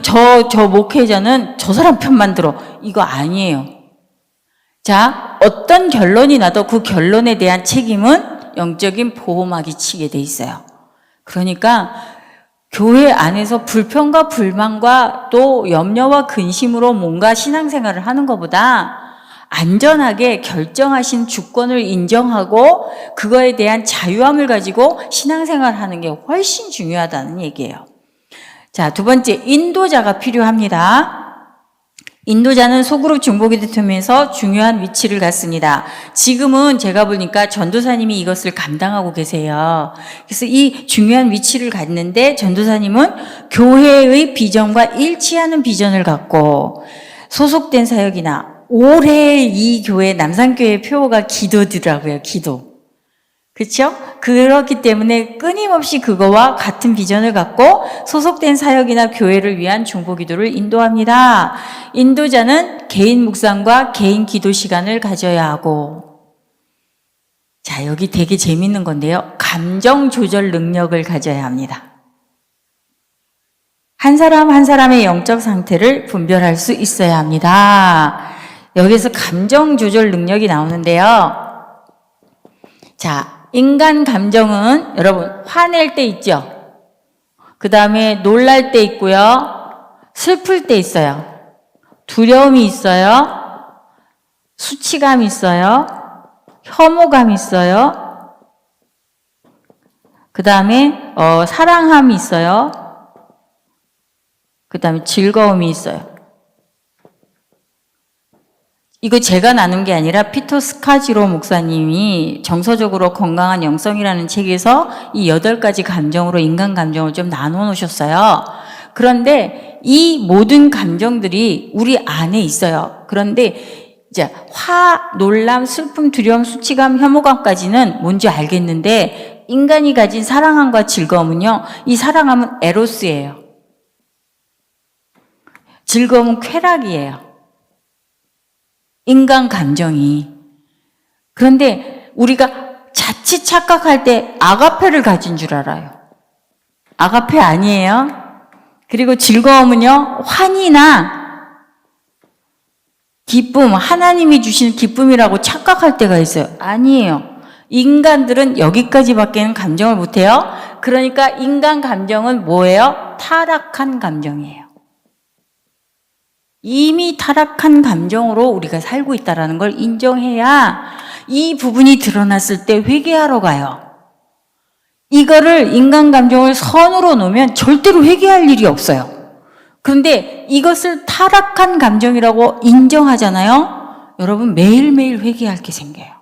저 목회자는 저 사람 편만 들어. 이거 아니에요. 자, 어떤 결론이 나도 그 결론에 대한 책임은 영적인 보호막이 치게 돼 있어요. 그러니까 교회 안에서 불평과 불만과 또 염려와 근심으로 뭔가 신앙생활을 하는 것보다 안전하게 결정하신 주권을 인정하고 그거에 대한 자유함을 가지고 신앙생활을 하는 게 훨씬 중요하다는 얘기예요. 자, 두 번째, 인도자가 필요합니다. 인도자는 소그룹 중보기도팀에서 중요한 위치를 갖습니다. 지금은 제가 보니까 전도사님이 이것을 감당하고 계세요. 그래서 이 중요한 위치를 갖는데 전도사님은 교회의 비전과 일치하는 비전을 갖고 소속된 사역이나 올해 이 교회 남산교회 표어가 기도더라고요. 기도. 그렇죠? 그렇기 때문에 끊임없이 그거와 같은 비전을 갖고 소속된 사역이나 교회를 위한 중보기도를 인도합니다. 인도자는 개인 묵상과 개인 기도 시간을 가져야 하고, 자, 여기 되게 재밌는 건데요. 감정 조절 능력을 가져야 합니다. 한 사람 한 사람의 영적 상태를 분별할 수 있어야 합니다. 여기서 감정 조절 능력이 나오는데요. 자, 인간 감정은 여러분 화낼 때 있죠. 그 다음에 놀랄 때 있고요. 슬플 때 있어요. 두려움이 있어요. 수치감이 있어요. 혐오감이 있어요. 그 다음에 사랑함이 있어요. 그 다음에 즐거움이 있어요. 이거 제가 나눈 게 아니라 피터 스카지로 목사님이 정서적으로 건강한 영성이라는 책에서 이 8가지 감정으로 인간 감정을 좀 나눠 놓으셨어요. 그런데 이 모든 감정들이 우리 안에 있어요. 그런데 이제 놀람, 슬픔, 두려움, 수치감, 혐오감까지는 뭔지 알겠는데 인간이 가진 사랑함과 즐거움은요. 이 사랑함은 에로스예요. 즐거움은 쾌락이에요. 인간 감정이. 그런데 우리가 자칫 착각할 때 아가페를 가진 줄 알아요. 아가페 아니에요. 그리고 즐거움은요, 환희나 기쁨, 하나님이 주시는 기쁨이라고 착각할 때가 있어요. 아니에요. 인간들은 여기까지밖에는 감정을 못해요. 그러니까 인간 감정은 뭐예요? 타락한 감정이에요. 이미 타락한 감정으로 우리가 살고 있다는 걸 인정해야 이 부분이 드러났을 때 회개하러 가요. 이거를 인간 감정을 선으로 놓으면 절대로 회개할 일이 없어요. 그런데 이것을 타락한 감정이라고 인정하잖아요. 여러분 매일매일 회개할 게 생겨요.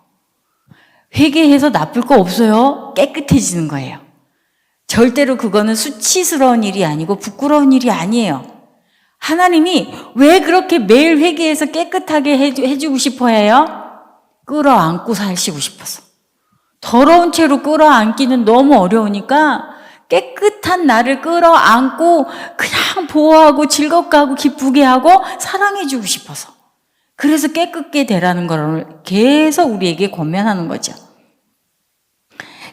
회개해서 나쁠 거 없어요. 깨끗해지는 거예요. 절대로 그거는 수치스러운 일이 아니고 부끄러운 일이 아니에요. 하나님이 왜 그렇게 매일 회개해서 깨끗하게 해주고 싶어 해요? 끌어안고 사시고 싶어서. 더러운 채로 끌어안기는 너무 어려우니까 깨끗한 나를 끌어안고 그냥 보호하고 즐겁게 하고 기쁘게 하고 사랑해주고 싶어서. 그래서 깨끗게 되라는 걸 계속 우리에게 권면하는 거죠.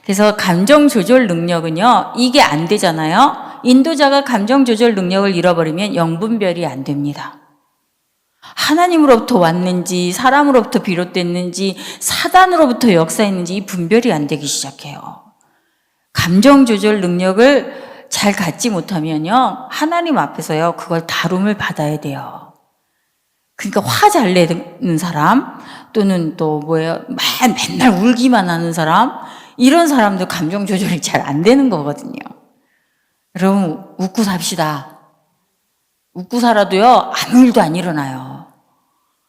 그래서 감정 조절 능력은요, 이게 안 되잖아요. 인도자가 감정 조절 능력을 잃어버리면 영분별이 안 됩니다. 하나님으로부터 왔는지 사람으로부터 비롯됐는지 사단으로부터 역사했는지 이 분별이 안 되기 시작해요. 감정 조절 능력을 잘 갖지 못하면요, 하나님 앞에서요 그걸 다룸을 받아야 돼요. 그러니까 화 잘 내는 사람, 또는 또 뭐예요, 맨날 울기만 하는 사람, 이런 사람들 감정 조절이 잘 안 되는 거거든요. 여러분, 웃고 삽시다. 웃고 살아도요 아무 일도 안 일어나요.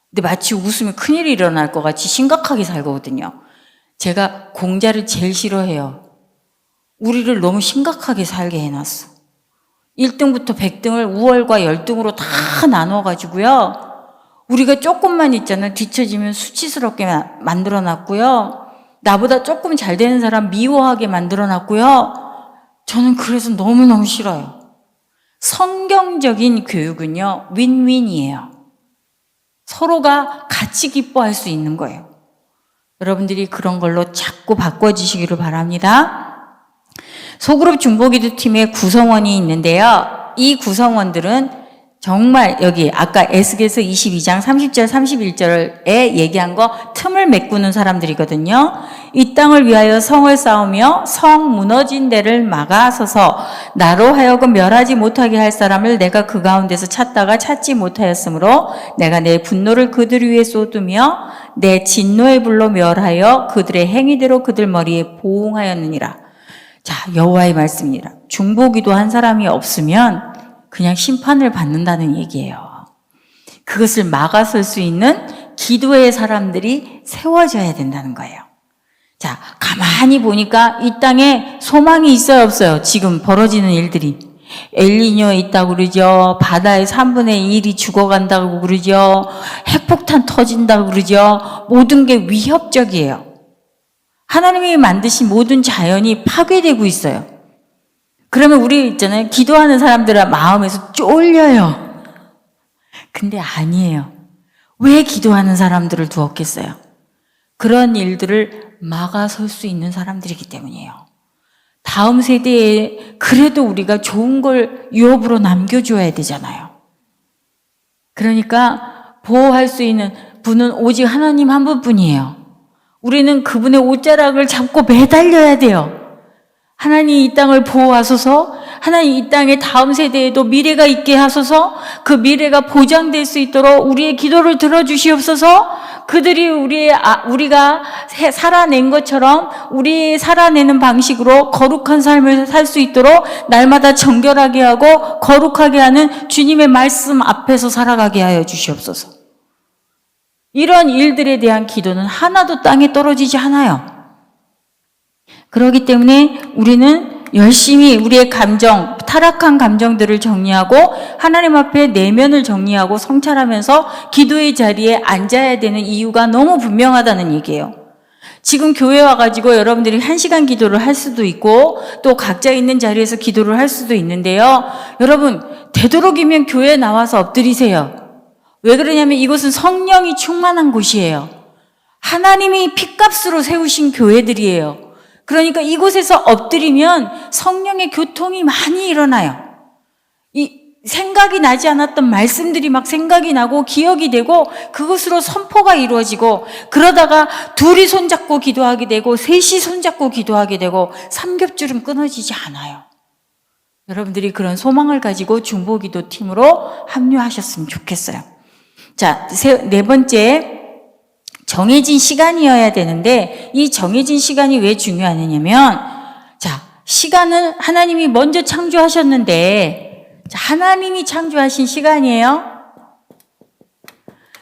근데 마치 웃으면 큰일이 일어날 것 같이 심각하게 살거든요. 제가 공자를 제일 싫어해요. 우리를 너무 심각하게 살게 해놨어. 1등부터 100등을 우월과 열등으로 다 나눠가지고요, 우리가 조금만 있잖아요, 뒤처지면 수치스럽게 만들어놨고요, 나보다 조금 잘 되는 사람 미워하게 만들어놨고요. 저는 그래서 너무너무 싫어요. 성경적인 교육은요 윈윈이에요. 서로가 같이 기뻐할 수 있는 거예요. 여러분들이 그런 걸로 자꾸 바꿔주시기를 바랍니다. 소그룹 중보기도 팀의 구성원이 있는데요, 이 구성원들은 정말 여기 아까 에스겔서 22장 30절 31절에 얘기한 거 틈을 메꾸는 사람들이거든요. 이 땅을 위하여 성을 쌓으며 성 무너진 데를 막아서서 나로 하여금 멸하지 못하게 할 사람을 내가 그 가운데서 찾다가 찾지 못하였으므로 내가 내 분노를 그들 위에 쏟으며 내 진노의 불로 멸하여 그들의 행위대로 그들 머리에 보응하였느니라. 자, 여호와의 말씀이라. 중보기도 한 사람이 없으면 그냥 심판을 받는다는 얘기예요. 그것을 막아설 수 있는 기도의 사람들이 세워져야 된다는 거예요. 자, 가만히 보니까 이 땅에 소망이 있어요, 없어요? 지금 벌어지는 일들이. 엘니뇨 있다고 그러죠. 바다의 3분의 1이 죽어간다고 그러죠. 핵폭탄 터진다고 그러죠. 모든 게 위협적이에요. 하나님이 만드신 모든 자연이 파괴되고 있어요. 그러면 우리 있잖아요, 기도하는 사람들의 마음에서 쫄려요. 근데 아니에요. 왜 기도하는 사람들을 두었겠어요? 그런 일들을 막아설 수 있는 사람들이기 때문이에요. 다음 세대에 그래도 우리가 좋은 걸 유업으로 남겨줘야 되잖아요. 그러니까 보호할 수 있는 분은 오직 하나님 한 분뿐이에요. 우리는 그분의 옷자락을 잡고 매달려야 돼요. 하나님 이 땅을 보호하소서, 하나님 이 땅의 다음 세대에도 미래가 있게 하소서, 그 미래가 보장될 수 있도록 우리의 기도를 들어주시옵소서. 그들이 우리가 살아낸 것처럼 우리 살아내는 방식으로 거룩한 삶을 살 수 있도록 날마다 정결하게 하고 거룩하게 하는 주님의 말씀 앞에서 살아가게 하여 주시옵소서. 이런 일들에 대한 기도는 하나도 땅에 떨어지지 않아요. 그렇기 때문에 우리는 열심히 우리의 감정, 타락한 감정들을 정리하고 하나님 앞에 내면을 정리하고 성찰하면서 기도의 자리에 앉아야 되는 이유가 너무 분명하다는 얘기예요. 지금 교회 와가지고 여러분들이 1시간 기도를 할 수도 있고 또 각자 있는 자리에서 기도를 할 수도 있는데요. 여러분, 되도록이면 교회에 나와서 엎드리세요. 왜 그러냐면 이곳은 성령이 충만한 곳이에요. 하나님이 핏값으로 세우신 교회들이에요. 그러니까 이곳에서 엎드리면 성령의 교통이 많이 일어나요. 이 생각이 나지 않았던 말씀들이 막 생각이 나고 기억이 되고 그것으로 선포가 이루어지고, 그러다가 둘이 손잡고 기도하게 되고 셋이 손잡고 기도하게 되고 삼겹줄은 끊어지지 않아요. 여러분들이 그런 소망을 가지고 중보기도 팀으로 합류하셨으면 좋겠어요. 자, 네 번째, 정해진 시간이어야 되는데 이 정해진 시간이 왜 중요하냐면, 자, 시간은 하나님이 먼저 창조하셨는데, 자, 하나님이 창조하신 시간이에요.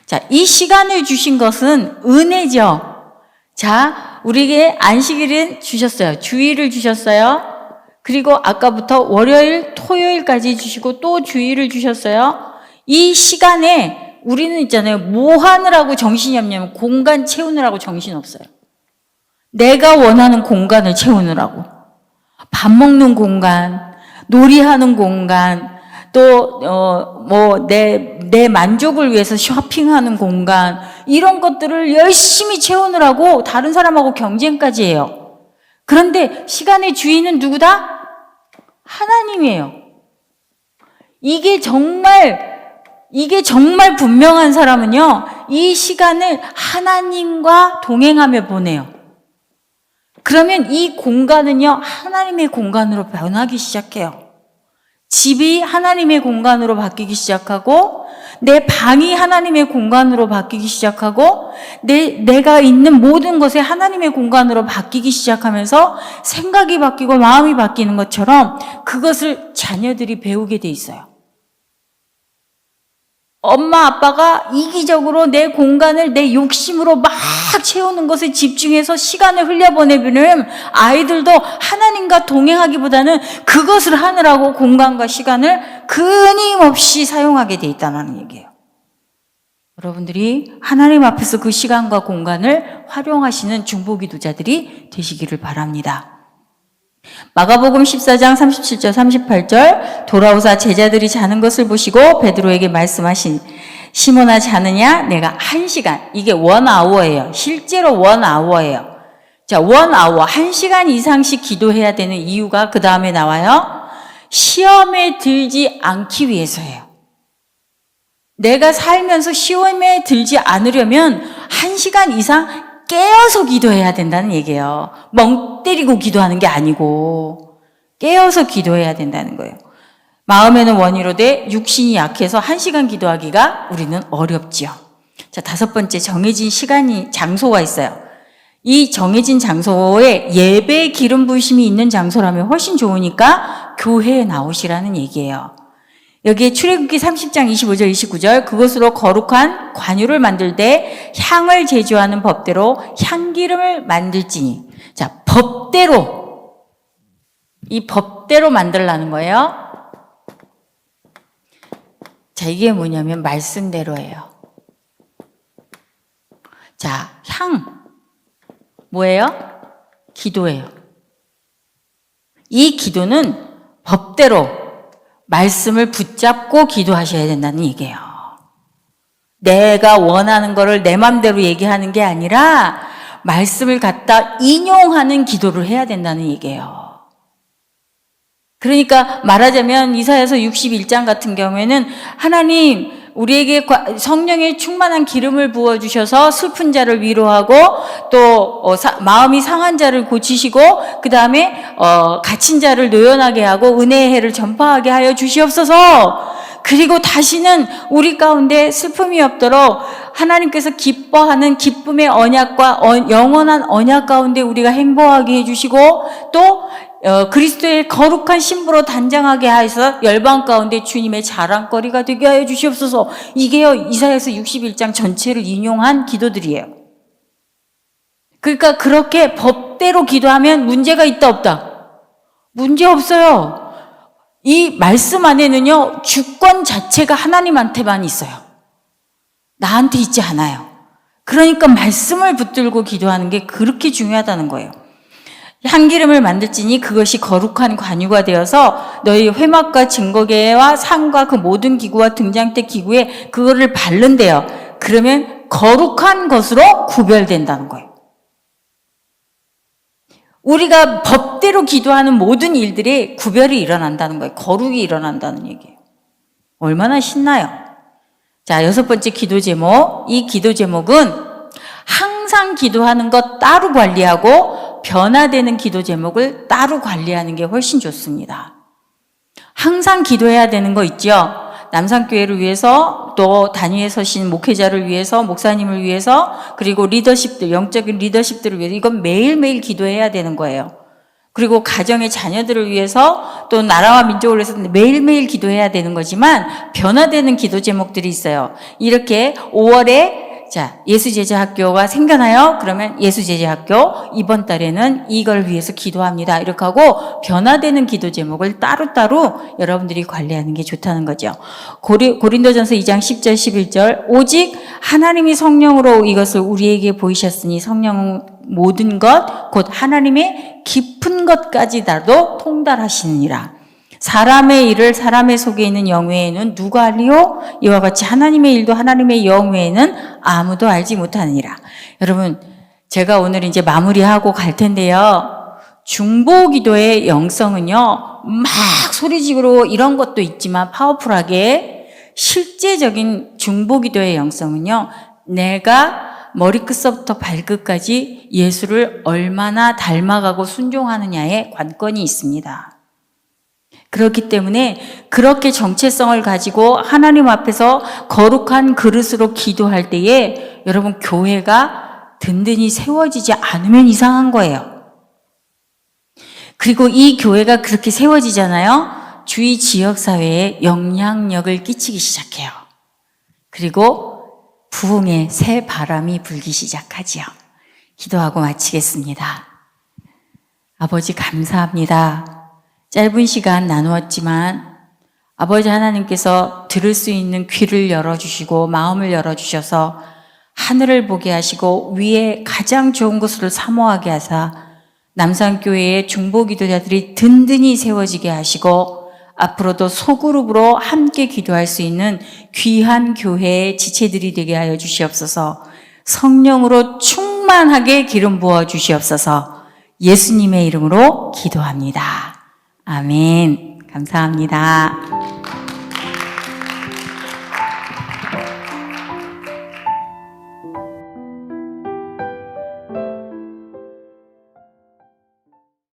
자, 이 시간을 주신 것은 은혜죠. 자, 우리에게 안식일은 주셨어요. 주일을 주셨어요. 그리고 아까부터 월요일, 토요일까지 주시고 또 주일을 주셨어요. 이 시간에 우리는 있잖아요, 뭐 하느라고 정신이 없냐면 공간 채우느라고 정신 없어요. 내가 원하는 공간을 채우느라고. 밥 먹는 공간, 놀이하는 공간, 또 내 만족을 위해서 쇼핑하는 공간, 이런 것들을 열심히 채우느라고 다른 사람하고 경쟁까지 해요. 그런데 시간의 주인은 누구다? 하나님이에요. 이게 정말 이게 정말 분명한 사람은요, 이 시간을 하나님과 동행하며 보내요. 그러면 이 공간은요, 하나님의 공간으로 변하기 시작해요. 집이 하나님의 공간으로 바뀌기 시작하고, 내 방이 하나님의 공간으로 바뀌기 시작하고, 내가 있는 모든 것이 하나님의 공간으로 바뀌기 시작하면서 생각이 바뀌고 마음이 바뀌는 것처럼 그것을 자녀들이 배우게 돼 있어요. 엄마 아빠가 이기적으로 내 공간을 내 욕심으로 막 채우는 것에 집중해서 시간을 흘려보내면 아이들도 하나님과 동행하기보다는 그것을 하느라고 공간과 시간을 끊임없이 사용하게 돼 있다는 얘기예요. 여러분들이 하나님 앞에서 그 시간과 공간을 활용하시는 중보기도자들이 되시기를 바랍니다. 마가복음 14장 37절 38절 돌아오사 제자들이 자는 것을 보시고 베드로에게 말씀하신 시몬아 자느냐 내가 1시간 이게 1아워예요. 실제로 1아워예요. 자, 1아워 1시간 이상씩 기도해야 되는 이유가 그 다음에 나와요. 시험에 들지 않기 위해서예요. 내가 살면서 시험에 들지 않으려면 1시간 이상 깨어서 기도해야 된다는 얘기예요. 멍 때리고 기도하는 게 아니고 깨어서 기도해야 된다는 거예요. 마음에는 원이로되 육신이 약해서 1시간 기도하기가 우리는 어렵지요. 자, 5번째 정해진 시간이 장소가 있어요. 이 정해진 장소에 예배 기름 부으심이 있는 장소라면 훨씬 좋으니까 교회에 나오시라는 얘기예요. 여기에 출애굽기 30장 25절 29절 그것으로 거룩한 관유를 만들 때 향을 제조하는 법대로 향기름을 만들지니. 자, 법대로 이 법대로 만들라는 거예요. 자, 이게 뭐냐면 말씀대로예요. 자, 향 뭐예요? 기도예요. 이 기도는 법대로 말씀을 붙잡고 기도하셔야 된다는 얘기예요. 내가 원하는 거를 내 맘대로 얘기하는 게 아니라 말씀을 갖다 인용하는 기도를 해야 된다는 얘기예요. 그러니까 말하자면 이사야서 61장 같은 경우에는 하나님 우리에게 성령의 충만한 기름을 부어주셔서 슬픈 자를 위로하고 또 마음이 상한 자를 고치시고 그 다음에 갇힌 자를 노연하게 하고 은혜의 해를 전파하게 하여 주시옵소서. 그리고 다시는 우리 가운데 슬픔이 없도록 하나님께서 기뻐하는 기쁨의 언약과 영원한 언약 가운데 우리가 행복하게 해주시고 또 그리스도의 거룩한 신부로 단장하게 하여서 열방 가운데 주님의 자랑거리가 되게 하여 주시옵소서. 이게요 이사야서 61장 전체를 인용한 기도들이에요. 그러니까 그렇게 법대로 기도하면 문제가 있다 없다? 문제 없어요. 이 말씀 안에는요 주권 자체가 하나님한테만 있어요. 나한테 있지 않아요. 그러니까 말씀을 붙들고 기도하는 게 그렇게 중요하다는 거예요. 향기름을 만들지니 그것이 거룩한 관유가 되어서 너희 회막과 증거계와 상과 그 모든 기구와 등장대 기구에 그거를 바른대요. 그러면 거룩한 것으로 구별된다는 거예요. 우리가 법대로 기도하는 모든 일들이 구별이 일어난다는 거예요. 거룩이 일어난다는 얘기예요. 얼마나 신나요? 자, 6번째 기도 제목. 이 기도 제목은 항상 기도하는 것 따로 관리하고 변화되는 기도 제목을 따로 관리하는 게 훨씬 좋습니다. 항상 기도해야 되는 거 있죠? 남산교회를 위해서 또 단위에 서신 목회자를 위해서 목사님을 위해서 그리고 리더십들 영적인 리더십들을 위해서 이건 매일매일 기도해야 되는 거예요. 그리고 가정의 자녀들을 위해서 또 나라와 민족을 위해서 매일매일 기도해야 되는 거지만 변화되는 기도 제목들이 있어요. 이렇게 5월에 자, 예수제자학교가 생겨나요? 그러면 예수제자학교 이번 달에는 이걸 위해서 기도합니다. 이렇게 하고 변화되는 기도 제목을 따로따로 여러분들이 관리하는 게 좋다는 거죠. 고린도전서 2장 10절 11절 오직 하나님이 성령으로 이것을 우리에게 보이셨으니 성령은 모든 것 곧 하나님의 깊은 것까지다도 통달하시느니라. 사람의 일을 사람의 속에 있는 영 외에는 누가 알리요? 이와 같이 하나님의 일도 하나님의 영 외에는 아무도 알지 못하느니라. 여러분, 제가 오늘 이제 마무리하고 갈 텐데요. 중보기도의 영성은요, 막 소리지르고 이런 것도 있지만 파워풀하게 실제적인 중보기도의 영성은요, 내가 머리끝서부터 발끝까지 예수를 얼마나 닮아가고 순종하느냐에 관건이 있습니다. 그렇기 때문에 그렇게 정체성을 가지고 하나님 앞에서 거룩한 그릇으로 기도할 때에 여러분, 교회가 든든히 세워지지 않으면 이상한 거예요. 그리고 이 교회가 그렇게 세워지잖아요. 주위 지역사회에 영향력을 끼치기 시작해요. 그리고 부흥의 새 바람이 불기 시작하지요. 기도하고 마치겠습니다. 아버지, 감사합니다. 짧은 시간 나누었지만 아버지 하나님께서 들을 수 있는 귀를 열어주시고 마음을 열어주셔서 하늘을 보게 하시고 위에 가장 좋은 것을 사모하게 하사 남산교회의 중보기도자들이 든든히 세워지게 하시고 앞으로도 소그룹으로 함께 기도할 수 있는 귀한 교회의 지체들이 되게 하여 주시옵소서. 성령으로 충만하게 기름 부어 주시옵소서. 예수님의 이름으로 기도합니다. 아멘. 감사합니다.